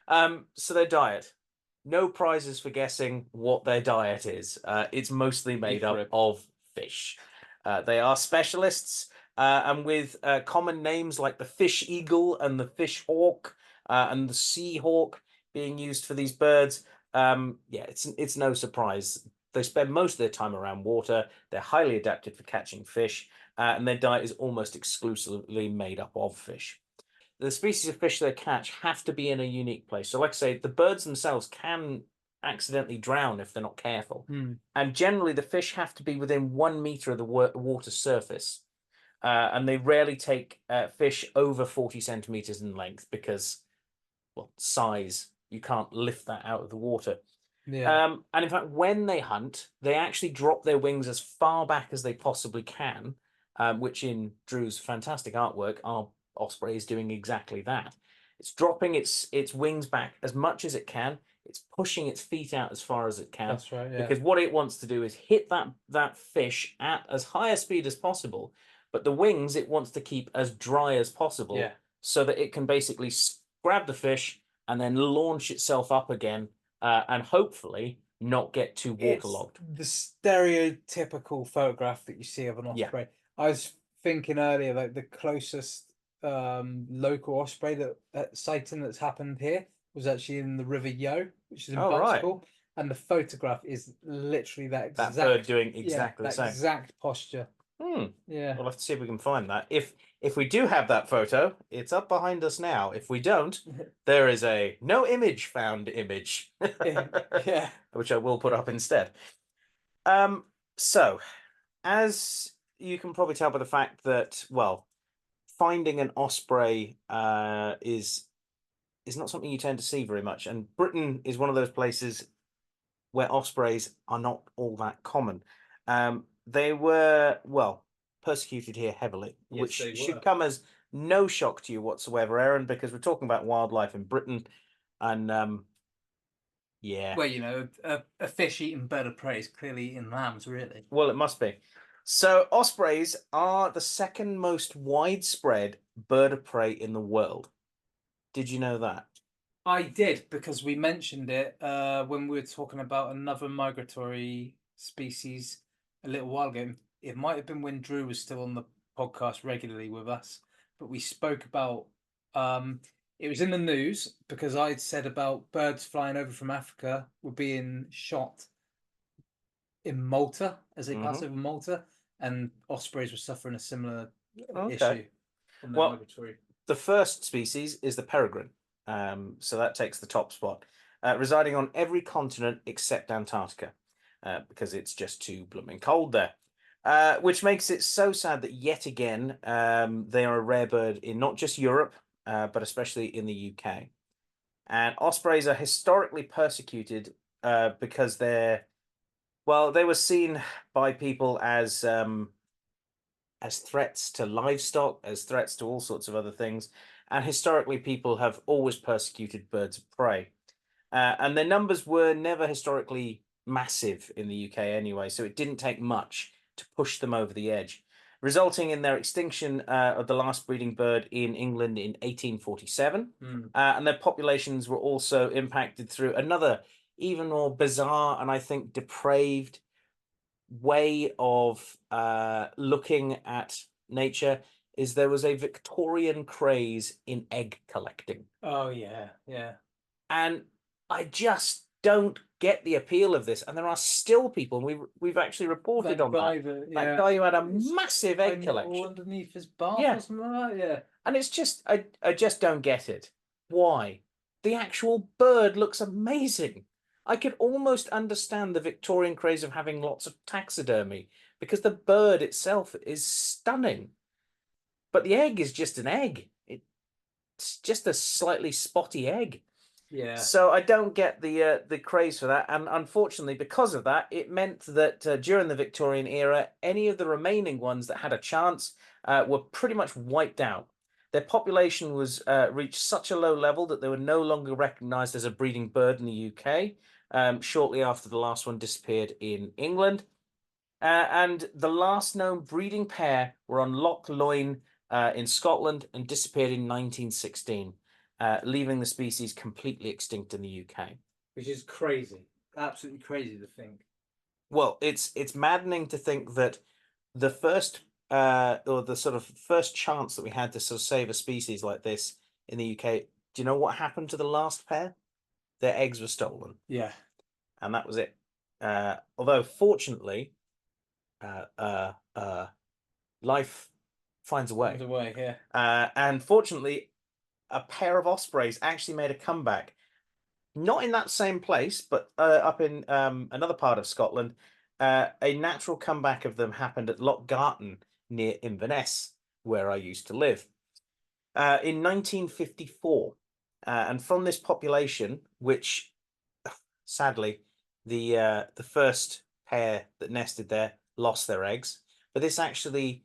So their diet. No prizes for guessing what their diet is. It's mostly made up of fish. They are specialists. and with common names like the fish eagle and the fish hawk and the sea hawk being used for these birds. Yeah, it's no surprise. They spend most of their time around water. They're highly adapted for catching fish, and their diet is almost exclusively made up of fish. The species of fish they catch have to be in a unique place. So, like I say, the birds themselves can accidentally drown if they're not careful. And generally, the fish have to be within 1 meter of the water surface. And they rarely take fish over 40 centimeters in length because, well, size. You can't lift that out of the water. Yeah. And in fact, when they hunt, they actually drop their wings as far back as they possibly can, which in Drew's fantastic artwork, our osprey is doing exactly that. It's dropping its wings back as much as it can. It's pushing its feet out as far as it can. That's right. Yeah. Because what it wants to do is hit that fish at as high a speed as possible, but the wings it wants to keep as dry as possible, Yeah. so that it can basically grab the fish and then launch itself up again. And hopefully not get too waterlogged. It's the stereotypical photograph that you see of an Yeah. osprey. I was thinking earlier, like the closest local osprey sighting that's happened here was actually in the River Yo, which is in Oh, right. Barnstaple, and the photograph is literally that exact bird doing exactly the that same. exact posture. Yeah. We'll have to see if we can find that. If we do have that photo, it's up behind us now. If we don't, there is a no image found image, Yeah. which I will put up instead. So, as you can probably tell by the fact that, well, finding an osprey is not something you tend to see very much, and Britain is one of those places where ospreys are not all that common. They were, well, persecuted here heavily, Yes, which they should were. come as no shock to you whatsoever, Aaron, because we're talking about wildlife in Britain, and yeah. Well, you know, a fish-eating bird of prey is clearly eating lambs, really. Well, it must be. So ospreys are the second most widespread bird of prey in the world. Did you know that? I did, because we mentioned it when we were talking about another migratory species a little while ago. It might have been when Drew was still on the podcast regularly with us, but we spoke about it was in the news because I'd said about birds flying over from Africa were being shot in Malta as they pass over Malta, and ospreys were suffering a similar issue on their migratory. The first species is the peregrine. So that takes the top spot, residing on every continent except Antarctica, because it's just too blooming cold there. Which makes it so sad that yet again they are a rare bird in not just Europe, but especially in the UK. And ospreys are historically persecuted because they were seen by people as threats to livestock, as threats to all sorts of other things. And historically, people have always persecuted birds of prey. And their numbers were never historically massive in the UK anyway, so it didn't take much to push them over the edge, resulting in their extinction of the last breeding bird in England in 1847. And their populations were also impacted through another even more bizarre and I think depraved way of looking at nature. Is there was a Victorian craze in egg collecting. Oh yeah, yeah. And I just don't get the appeal of this. And there are still people, and we've actually reported on that. That guy who had a massive egg collection underneath his bath Yeah. or something like that. Yeah. And it's just I just don't get it. Why? The actual bird looks amazing. I could almost understand the Victorian craze of having lots of taxidermy because the bird itself is stunning. But the egg is just an egg. It's just a slightly spotty egg. Yeah. So I don't get the craze for that. And unfortunately, because of that, it meant that during the Victorian era, any of the remaining ones that had a chance were pretty much wiped out. Their population was reached such a low level that they were no longer recognised as a breeding bird in the UK, shortly after the last one disappeared in England. And the last known breeding pair were on Loch Loyne in Scotland and disappeared in 1916, leaving the species completely extinct in the UK. Which is crazy. Absolutely crazy to think. Well, it's maddening to think that the first or the sort of first chance that we had to sort of save a species like this in the UK, do you know what happened to the last pair? Their eggs were stolen, Yeah. and that was it. Although fortunately, uh, uh, uh, life finds a way. There's a way, yeah. And fortunately, a pair of ospreys actually made a comeback. Not in that same place, but up in another part of Scotland. A natural comeback of them happened at Loch Garten near Inverness, where I used to live, in 1954. And from this population, which sadly, the first pair that nested there lost their eggs, but this actually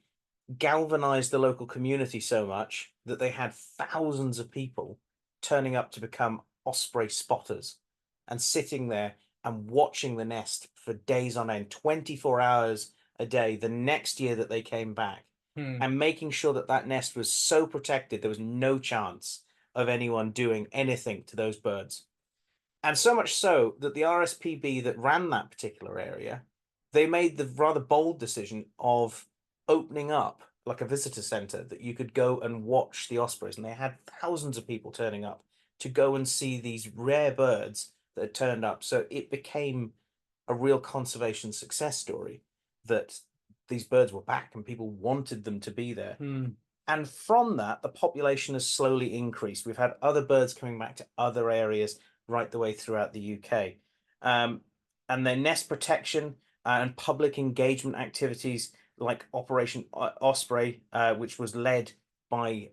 galvanized the local community so much that they had thousands of people turning up to become osprey spotters and sitting there and watching the nest for days on end, 24 hours a day, the next year that they came back, and making sure that that nest was so protected there was no chance of anyone doing anything to those birds. And so much so that the RSPB that ran that particular area, they made the rather bold decision of opening up like a visitor center that you could go and watch the ospreys. And they had thousands of people turning up to go and see these rare birds that had turned up. So it became a real conservation success story that these birds were back and people wanted them to be there. And from that, the population has slowly increased. We've had other birds coming back to other areas right the way throughout the UK. And their nest protection and public engagement activities like Operation Osprey, which was led by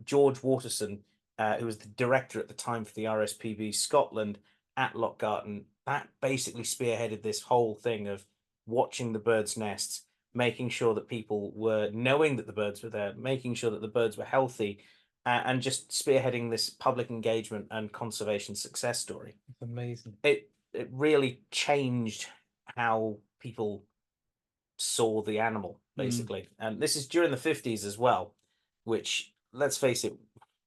George Waterson, who was the director at the time for the RSPB Scotland at Loch Garten, that basically spearheaded this whole thing of watching the birds' nests, making sure that people were knowing that the birds were there, making sure that the birds were healthy, and just spearheading this public engagement and conservation success story. It's amazing. It really changed how people saw the animal, basically. And this is during the 50s as well, which, let's face it,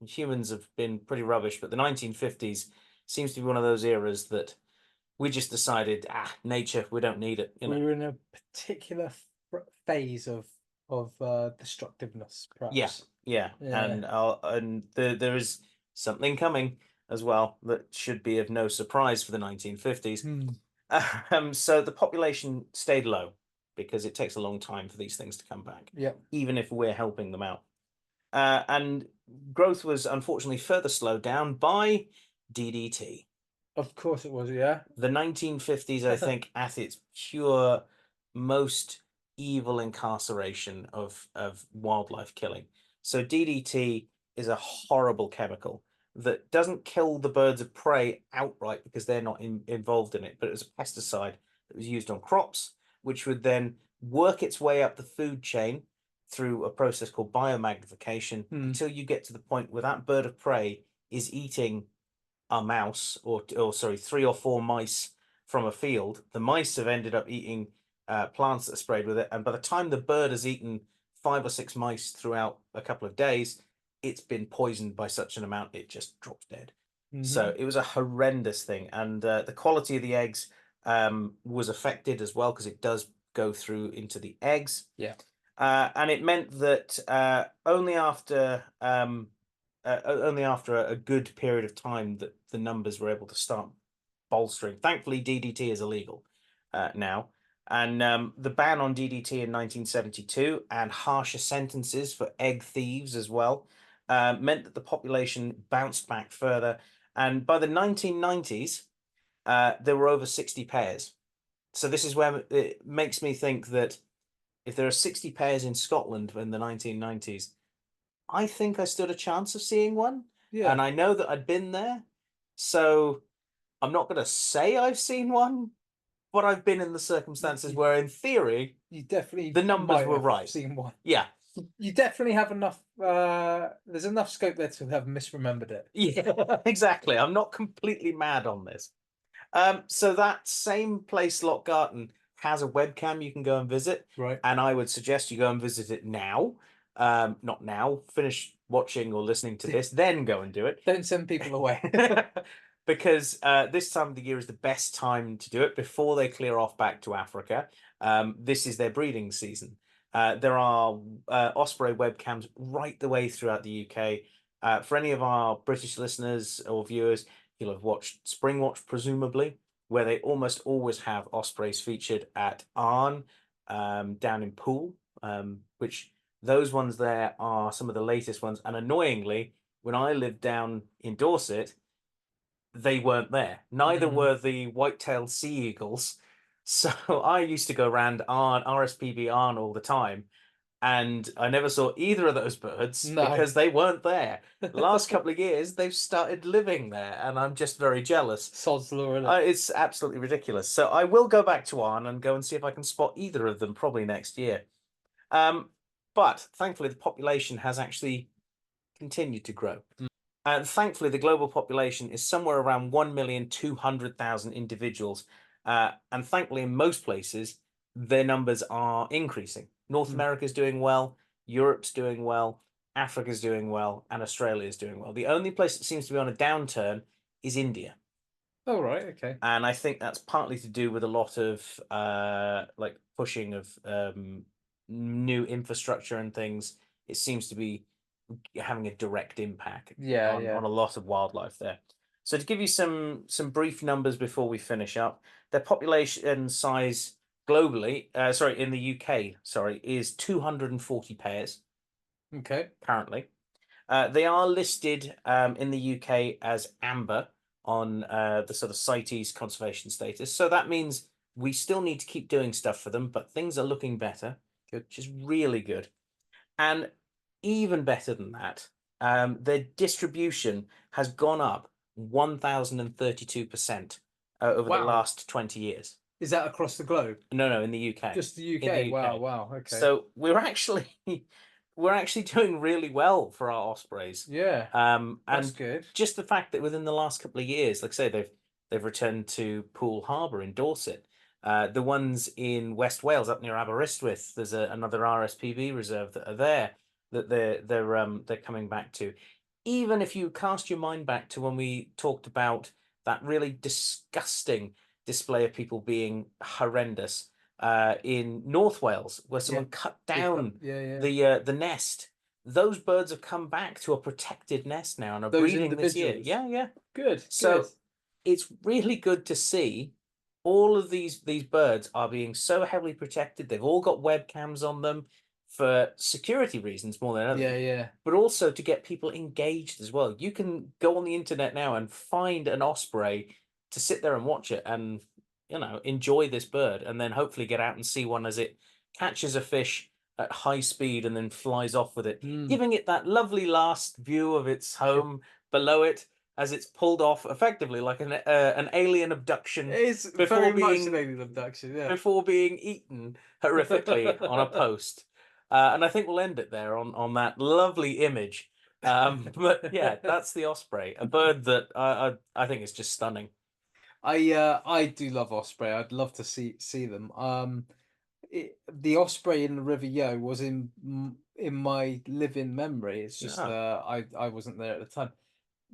humans have been pretty rubbish, but the 1950s seems to be one of those eras that we just decided, nature, we don't need it. You know? We were in a particular phase of destructiveness, perhaps. Yeah. And there is something coming as well that should be of no surprise for the 1950s. So the population stayed low because it takes a long time for these things to come back. Yeah. Even if we're helping them out. And growth was unfortunately further slowed down by DDT. Of course it was, yeah. The 1950s, I think, at its pure, most evil incarceration of wildlife killing. So DDT is a horrible chemical that doesn't kill the birds of prey outright because they're not involved in it, but it was a pesticide that was used on crops, which would then work its way up the food chain through a process called biomagnification until you get to the point where that bird of prey is eating a mouse, or sorry, 3 or 4 mice from a field. The mice have ended up eating plants that are sprayed with it, and by the time the bird has eaten 5 or 6 mice throughout a couple of days, it's been poisoned by such an amount it just drops dead. So it was a horrendous thing, and the quality of the eggs was affected as well because it does go through into the eggs. Yeah. And it meant that only after a good period of time that the numbers were able to start bolstering. Thankfully, DDT is illegal now. And the ban on DDT in 1972 and harsher sentences for egg thieves as well meant that the population bounced back further. And by the 1990s, there were over 60 pairs. So this is where it makes me think that if there are 60 pairs in Scotland in the 1990s, I think I stood a chance of seeing one. Yeah. And I know that I'd been there. So I'm not going to say I've seen one, but I've been in the circumstances where, in theory, you definitely the numbers were right. Seen one. Yeah. You definitely have enough. There's enough scope there to have misremembered it. Yeah, exactly. I'm not completely mad on this. So that same place, Loch Garten, has a webcam you can go and visit. Right. And I would suggest you go and visit it now. Not now. Finish watching or listening to this, then go and do it. Don't send people away. Because this time of the year is the best time to do it before they clear off back to Africa. This is their breeding season. There are Osprey webcams right the way throughout the UK. For any of our British listeners or viewers, you'll have watched Springwatch, presumably, where they almost always have Ospreys featured at Arn, down in Poole, which those ones there are some of the latest ones. And annoyingly, when I lived down in Dorset, they weren't there. Neither were the white-tailed sea eagles. So I used to go around Arn, RSPB Arn all the time, and I never saw either of those birds No. because they weren't there. The last couple of years, they've started living there, and I'm just very jealous. Sod's law, isn't it? It's absolutely ridiculous. So I will go back to Arn and go and see if I can spot either of them probably next year. But thankfully, the population has actually continued to grow. And thankfully, the global population is somewhere around 1,200,000 individuals. And thankfully, in most places, their numbers are increasing. North America's doing well, Europe's doing well, Africa's doing well, and Australia's doing well. The only place that seems to be on a downturn is India. Oh, right, okay. And I think that's partly to do with a lot of like pushing of new infrastructure and things. It seems to be having a direct impact on a lot of wildlife there. So to give you some brief numbers before we finish up, their population size globally, in the UK, is 240 pairs. Okay. Currently. They are listed in the UK as amber on the sort of CITES conservation status. So that means we still need to keep doing stuff for them, but things are looking better, which is really good. And even better than that, their distribution has gone up 1,032% over the last 20 years. Is that across the globe? No, in the UK. Just the UK. In the UK. Wow. Okay. So we're actually doing really well for our ospreys. Yeah. And that's good. Just the fact that within the last couple of years, like I say, they've returned to Poole Harbour in Dorset. The ones in West Wales up near Aberystwyth, there's another RSPB reserve that are there that they're coming back to. Even if you cast your mind back to when we talked about that really disgusting display of people being horrendous in North Wales, where someone cut down the nest. Those birds have come back to a protected nest now and are breeding this year. Yeah. Good. So it's really good to see all of these birds are being so heavily protected. They've all got webcams on them for security reasons more than anything. Yeah. But also to get people engaged as well. You can go on the internet now and find an osprey to sit there and watch it and, enjoy this bird, and then hopefully get out and see one as it catches a fish at high speed and then flies off with it, giving it that lovely last view of its home below it as it's pulled off effectively like an alien abduction. It is very much an alien abduction, yeah. Before being eaten horrifically on a post. And I think we'll end it there on that lovely image. But yeah, that's the osprey, a bird that I think is just stunning. I do love osprey. I'd love to see them. The osprey in the River Yo was in my living memory. It's just I wasn't there at the time.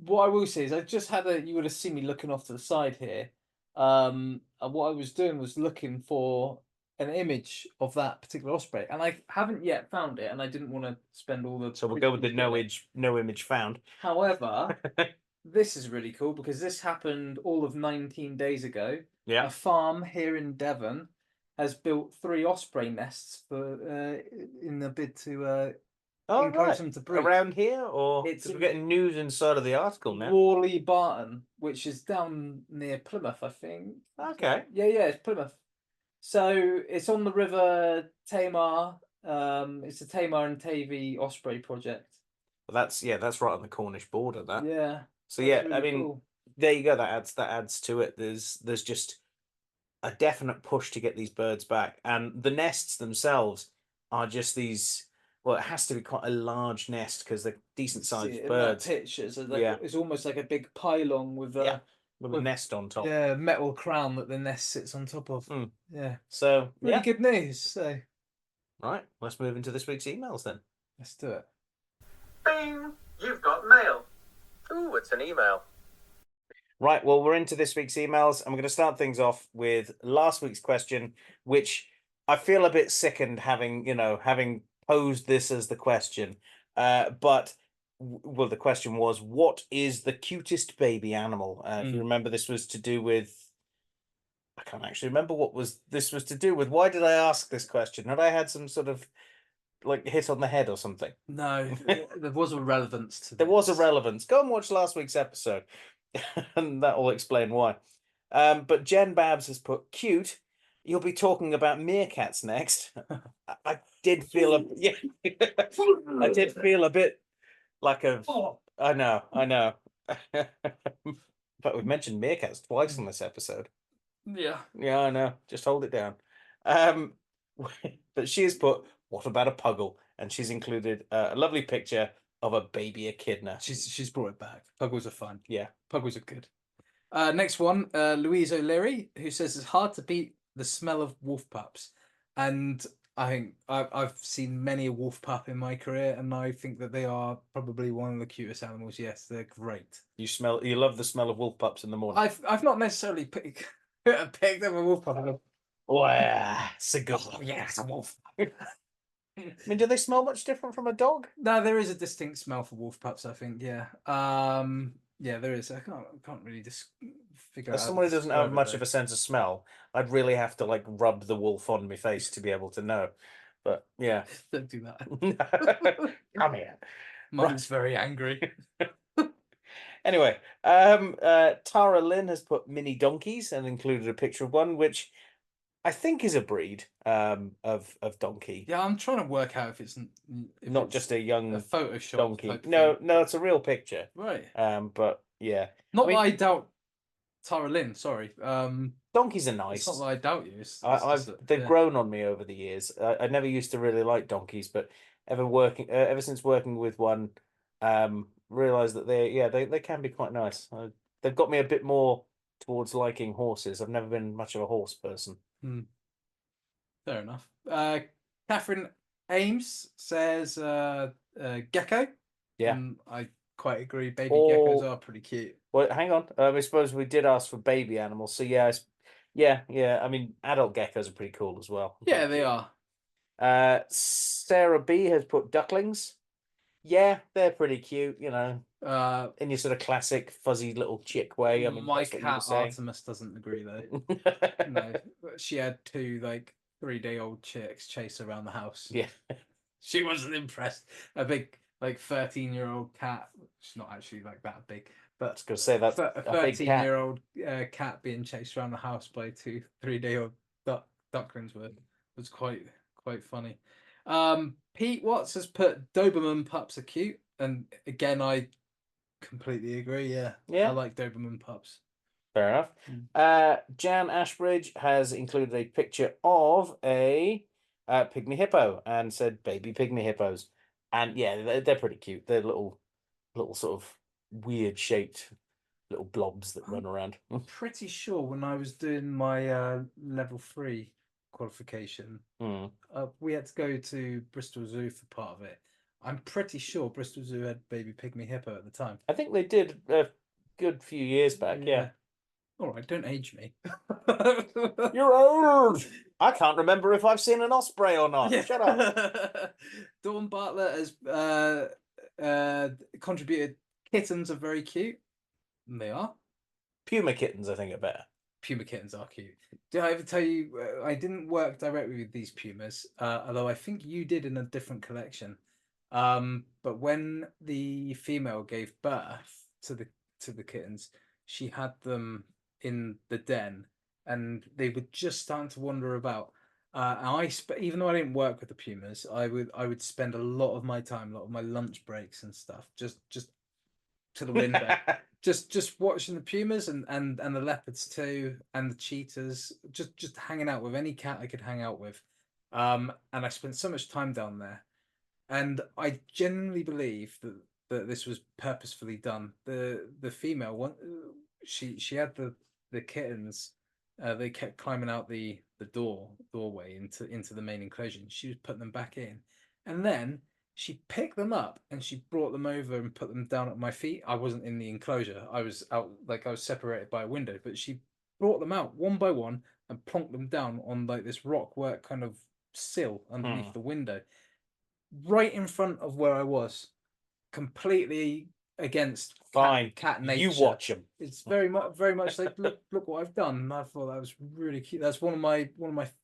What I will say is I just had you would have seen me looking off to the side here. And what I was doing was looking for an image of that particular osprey, and I haven't yet found it, and I didn't want to spend all the. So we'll go with the no image found. However, this is really cool because this happened all of 19 days ago. Yeah. A farm here in Devon has built 3 osprey nests for in the bid to encourage them to breed. Around here, or we're getting news inside of the article now. Worley Barton, which is down near Plymouth, I think. Okay. Yeah, it's Plymouth. So it's on the River Tamar. It's the Tamar and Tavy Osprey project. Well, that's right on the Cornish border. That. Yeah. So yeah, really I mean, cool. There you go. That adds to it. There's just a definite push to get these birds back, and the nests themselves are just these. Well, it has to be quite a large nest because they're decent sized birds. Pictures, it's almost like a big pylon with a nest on top. Yeah, metal crown that the nest sits on top of. Yeah. So really good news. So. Right, let's move into this week's emails then. Let's do it. Bing! You've got mail. Ooh, it's an email. Right, well, we're into this week's emails. I'm going to start things off with last week's question, which I feel a bit sickened having posed this as the question. But well, the question was, what is the cutest baby animal? If you remember, this was to do with. I can't actually remember this was to do with. Why did I ask this question? Had I had some sort of like hit on the head or something? No, there was a relevance to There was a this. relevance. Go and watch last week's episode, and that will explain why. But Jen Babs has put cute. You'll be talking about meerkats next. I did feel I did feel a bit like a. I know. But we've mentioned meerkats twice on this episode. Yeah. Yeah, I know. Just hold it down. Um, but she has put, "What about a puggle?" And she's included a lovely picture of a baby echidna. She's brought it back. Puggles are fun. Yeah. Puggles are good. Next one, Louise O'Leary, who says it's hard to beat the smell of wolf pups, and I think I've seen many a wolf pup in my career, and I think that they are probably one of the cutest animals. Yes, they're great. You love the smell of wolf pups in the morning. I've not necessarily picked up a wolf pup. Wow, it's a good one. Yeah, it's a wolf. I mean, do they smell much different from a dog? No, there is a distinct smell for wolf pups. I think. Yeah. Yeah, there is. I can't really just figure As out. someone who doesn't have much of a sense of smell, I'd really have to like rub the wolf on my face to be able to know. But yeah. Don't do that. Come here. Mine's very angry. Anyway, Tara Lynn has put mini donkeys and included a picture of one, which I think is a breed of donkey. Yeah, I'm trying to work out if Not it's just a young a Photoshop donkey. type No, thing. no, it's a real picture. Right. But yeah. Not I mean, that I doubt Tara Lynn. Sorry. donkeys are It's nice. not that I doubt you. They've grown on me over the years. I never used to really like donkeys, but ever since working with one, realized that they can be quite nice. They've got me a bit more towards liking horses. I've never been much of a horse person. Fair enough. Catherine Ames says gecko. Yeah. I quite agree. Baby geckos are pretty cute. Well, hang on. I suppose we did ask for baby animals, so yeah. I mean, adult geckos are pretty cool as well. Yeah, they are. Sarah B has put ducklings. Yeah, they're pretty cute, in your sort of classic fuzzy little chick way. I mean, my that's what you were cat saying. Artemis doesn't agree though. No, she had two like 3-day-old chicks chase around the house. Yeah, she wasn't impressed. A big like 13-year-old cat. She's not actually like that big, but I was gonna say that's a 13-year-old cat being chased around the house by two 3-day-old ducklings was quite funny. Pete Watts has put Doberman pups are cute, and again I completely agree. Yeah, I like Doberman pups. Fair enough. Jan Ashbridge has included a picture of a pygmy hippo and said baby pygmy hippos, and yeah, they're pretty cute. They're little sort of weird shaped little blobs that run around. I'm pretty sure when I was doing my level 3 qualification, we had to go to Bristol Zoo for part of it. I'm pretty sure Bristol Zoo had baby pygmy hippo at the time. I think they did a good few years back. Yeah. All right, don't age me. You're old. I can't remember if I've seen an osprey or not. Yeah. Shut up. Dawn Bartlett has contributed. Kittens are very cute. And they are. Puma kittens, I think, are better. Puma kittens are cute. Did I ever tell you I didn't work directly with these pumas, although I think you did in a different collection. But when the female gave birth to the kittens, she had them in the den, and they were just starting to wander about. And even though I didn't work with the pumas, I would spend a lot of my time, a lot of my lunch breaks and stuff, just to the window, just watching the pumas and the leopards too, and the cheetahs, just hanging out with any cat I could hang out with. And I spent so much time down there, and I genuinely believe that this was purposefully done. The female one, she had the kittens. They kept climbing out the doorway into the main enclosure. She was putting them back in, and then she picked them up and she brought them over and put them down at my feet. I wasn't in the enclosure. I was out, like I was separated by a window, but she brought them out one by one, and plonked them down on like this rock work kind of sill underneath the window, right in front of where I was, completely against Fine. cat nature. You watch them. It's very much like look what I've done. And I thought that was really cute. That's one of my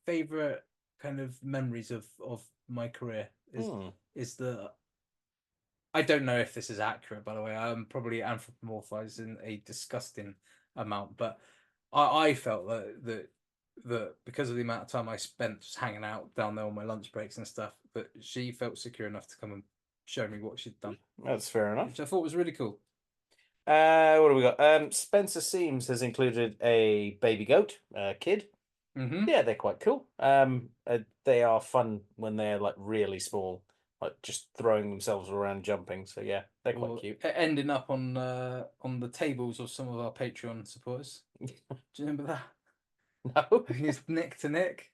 favorite kind of memories of my career is the. I don't know if this is accurate, by the way. I'm probably anthropomorphizing a disgusting amount, but I felt that because of the amount of time I spent just hanging out down there on my lunch breaks and stuff, that she felt secure enough to come and show me what she'd done. That's fair enough. Which I thought was really cool. What do we got? Spencer Seams has included a baby goat, kid. Yeah, they're quite cool. They are fun when they're like really small, like just throwing themselves around, jumping. So yeah, they're quite cute. Ending up on the tables of some of our Patreon supporters. Do you remember that? No. He's Nick to Nick.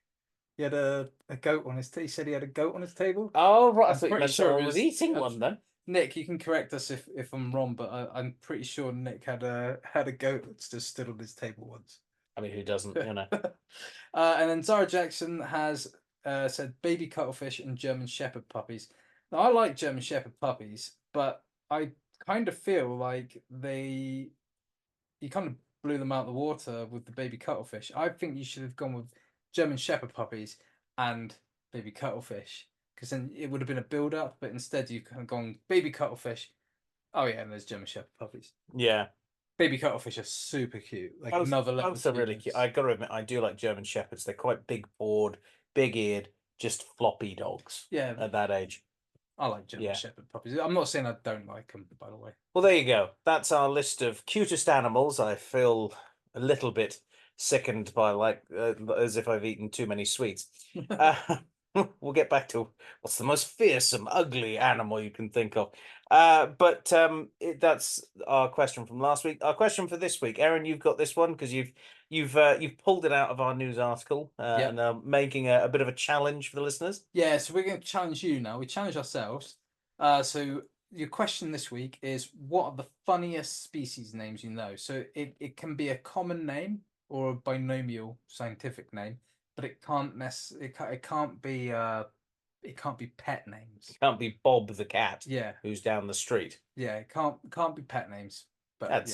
He had a goat on his. He said he had a goat on his table. Oh right, I I'm thought you pretty meant sure someone it was was- eating one then. Nick, you can correct us if I'm wrong, but I'm pretty sure Nick had a goat that's just stood on his table once. I mean, who doesn't? You know. And then Zara Jackson has said baby cuttlefish and German Shepherd puppies. Now I like German Shepherd puppies, but I kind of feel like you kind of blew them out of the water with the baby cuttlefish. I think you should have gone with German Shepherd puppies and baby cuttlefish, because then it would have been a build up. But instead, you've kind of gone baby cuttlefish. Oh yeah, and there's German Shepherd puppies. Yeah. Baby cuttlefish are super cute. Like another level. Both are really cute. I got to admit, I do like German Shepherds. They're quite big-pawed, big-eared, just floppy dogs. Yeah, at that age. I like German Shepherd puppies. I'm not saying I don't like them, by the way. Well, there you go. That's our list of cutest animals. I feel a little bit sickened by as if I've eaten too many sweets. We'll get back to what's the most fearsome, ugly animal you can think of. But that's our question from last week. Our question for this week, Erin, you've got this one because you've pulled it out of our news article and are making a bit of a challenge for the listeners. Yeah, so we're going to challenge you now. We challenge ourselves. So your question this week is, what are the funniest species names you know? So it can be a common name or a binomial scientific name, but it can't it can't be pet names. It can't be Bob the cat. Yeah. Who's down the street. Yeah, it can't be pet names. But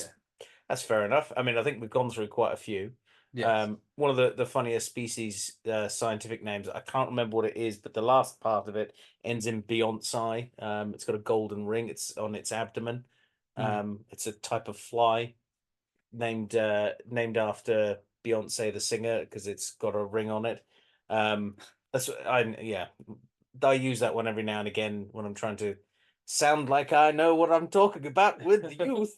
that's fair enough. I mean, I think we've gone through quite a few. Yes. One of the funniest species scientific names, I can't remember what it is, but the last part of it ends in Beyonce. It's got a golden ring. It's on its abdomen. It's a type of fly named after Beyonce the singer because it's got a ring on it. I use that one every now and again when I'm trying to sound like I know what I'm talking about with the youth.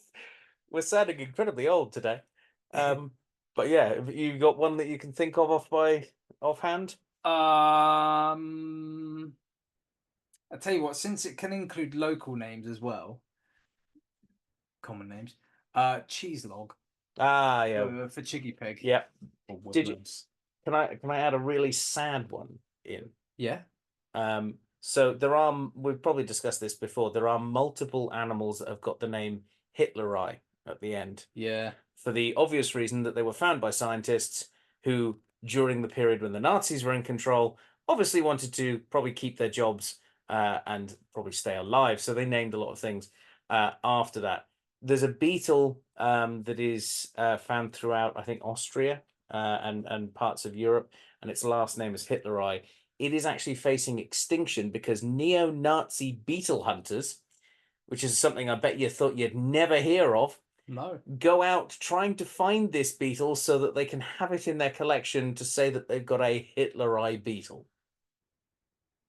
We're sounding incredibly old today. But yeah, have you got one that you can think of offhand? I'll tell you what, since it can include local names as well, common names, cheese log. Ah, yeah, for Chiggy Pig. Yeah. Can I add a really sad one in? Yeah. So we've probably discussed this before. There are multiple animals that have got the name Hitleri at the end. Yeah. For the obvious reason that they were found by scientists who, during the period when the Nazis were in control, obviously wanted to probably keep their jobs and probably stay alive. So they named a lot of things after that. There's a beetle that is found throughout, I think, Austria and parts of Europe, and its last name is Hitleri. It is actually facing extinction because neo-Nazi beetle hunters, which is something I bet you thought you'd never hear of, go out trying to find this beetle so that they can have it in their collection to say that they've got a Hitleri beetle.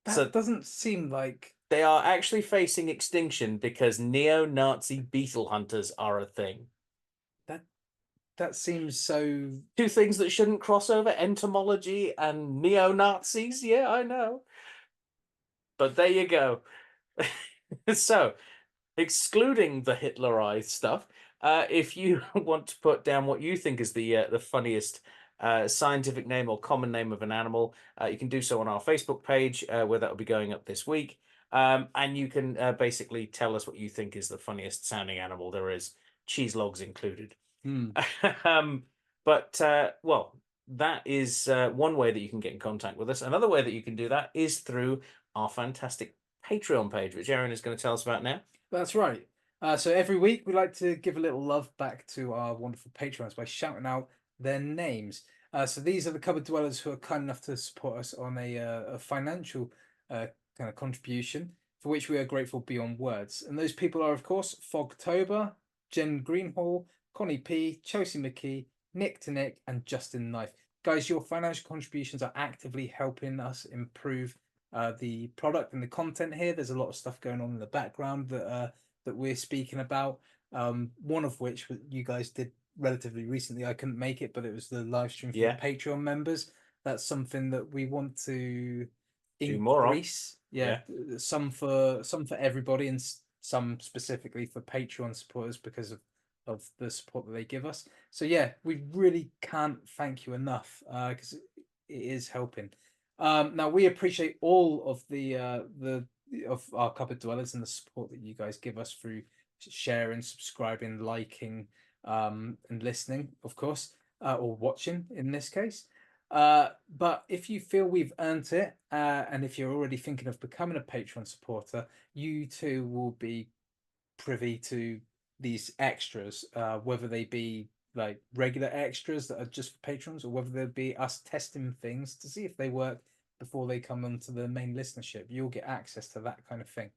That doesn't seem like... They are actually facing extinction because neo-Nazi beetle hunters are a thing. That seems so... Two things that shouldn't cross over, entomology and neo-Nazis. Yeah, I know. But there you go. So, excluding the Hitleri stuff, if you want to put down what you think is the funniest scientific name or common name of an animal, you can do so on our Facebook page, where that will be going up this week. And you can basically tell us what you think is the funniest sounding animal there is, cheese logs included. Well, that is one way that you can get in contact with us. Another way that you can do that is through our fantastic Patreon page, which Aaron is going to tell us about now. That's right. So every week we like to give a little love back to our wonderful patrons by shouting out their names. So these are the cupboard dwellers who are kind enough to support us on a financial kind of contribution, for which we are grateful beyond words. And those people are, of course, Fogtober, Jen Greenhall, Connie P, Chelsea McKee, Nick to Nick, and Justin Knife. Guys, your financial contributions are actively helping us improve the product and the content here. There's a lot of stuff going on in the background that we're speaking about. One of which you guys did relatively recently. I couldn't make it, but it was the live stream for the Patreon members. That's something that we want to do more of. Some for everybody, and some specifically for Patreon supporters because of the support that they give us. So yeah, we really can't thank you enough because it is helping. Now we appreciate all of the of our cupboard dwellers and the support that you guys give us through sharing, subscribing, liking, and listening, of course, or watching in this case. But if you feel we've earned it, and if you're already thinking of becoming a Patreon supporter, you too will be privy to these extras, whether they be like regular extras that are just for patrons, or whether they be us testing things to see if they work before they come onto the main listenership. You'll get access to that kind of thing.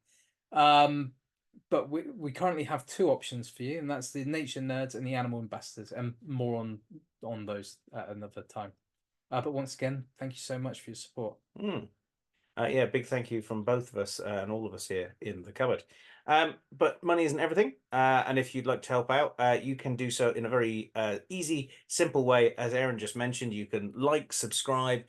But we currently have two options for you, and that's the Nature Nerds and the Animal Ambassadors, and more on those at another time. But once again, thank you so much for your support. Yeah, big thank you from both of us and all of us here in the cupboard. But money isn't everything, and if you'd like to help out, you can do so in a very easy, simple way. As Aaron just mentioned, you can like, subscribe,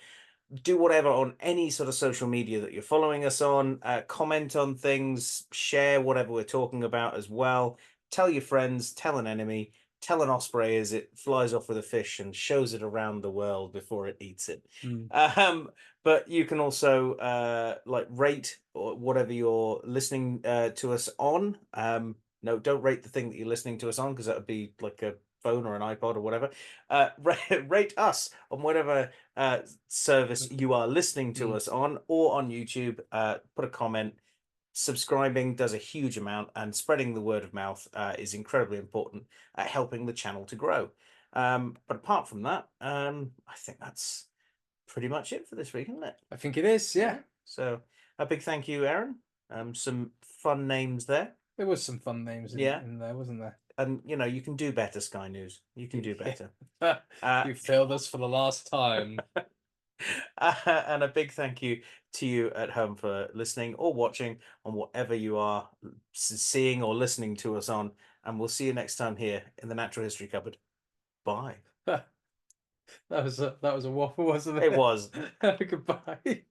do whatever on any sort of social media that you're following us on, comment on things, share whatever we're talking about as well. Tell your friends, tell an enemy, tell an osprey as it flies off with a fish and shows it around the world before it eats it. But you can also like rate or whatever you're listening to us on. No, don't rate the thing that you're listening to us on, because that would be like a phone or an iPod or whatever. Rate us on whatever service you are listening to us on, or on YouTube. Put a comment. Subscribing does a huge amount, and spreading the word of mouth is incredibly important at helping the channel to grow. But apart from that, I think that's pretty much it for this week, isn't it? I think it is, yeah. So a big thank you, Aaron. Some fun names there. There was some fun names in there, wasn't there? And you know, you can do better, Sky News. You can do better. You failed us for the last time. And a big thank you to you at home for listening or watching on whatever you are seeing or listening to us on. And we'll see you next time here in the Natural History Cupboard. Bye. That was a waffle, wasn't it? It was. Goodbye.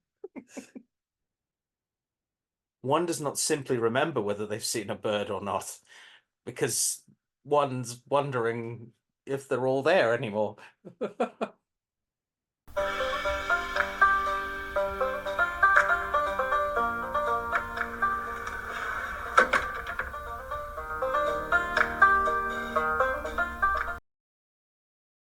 One does not simply remember whether they've seen a bird or not, because one's wondering if they're all there anymore.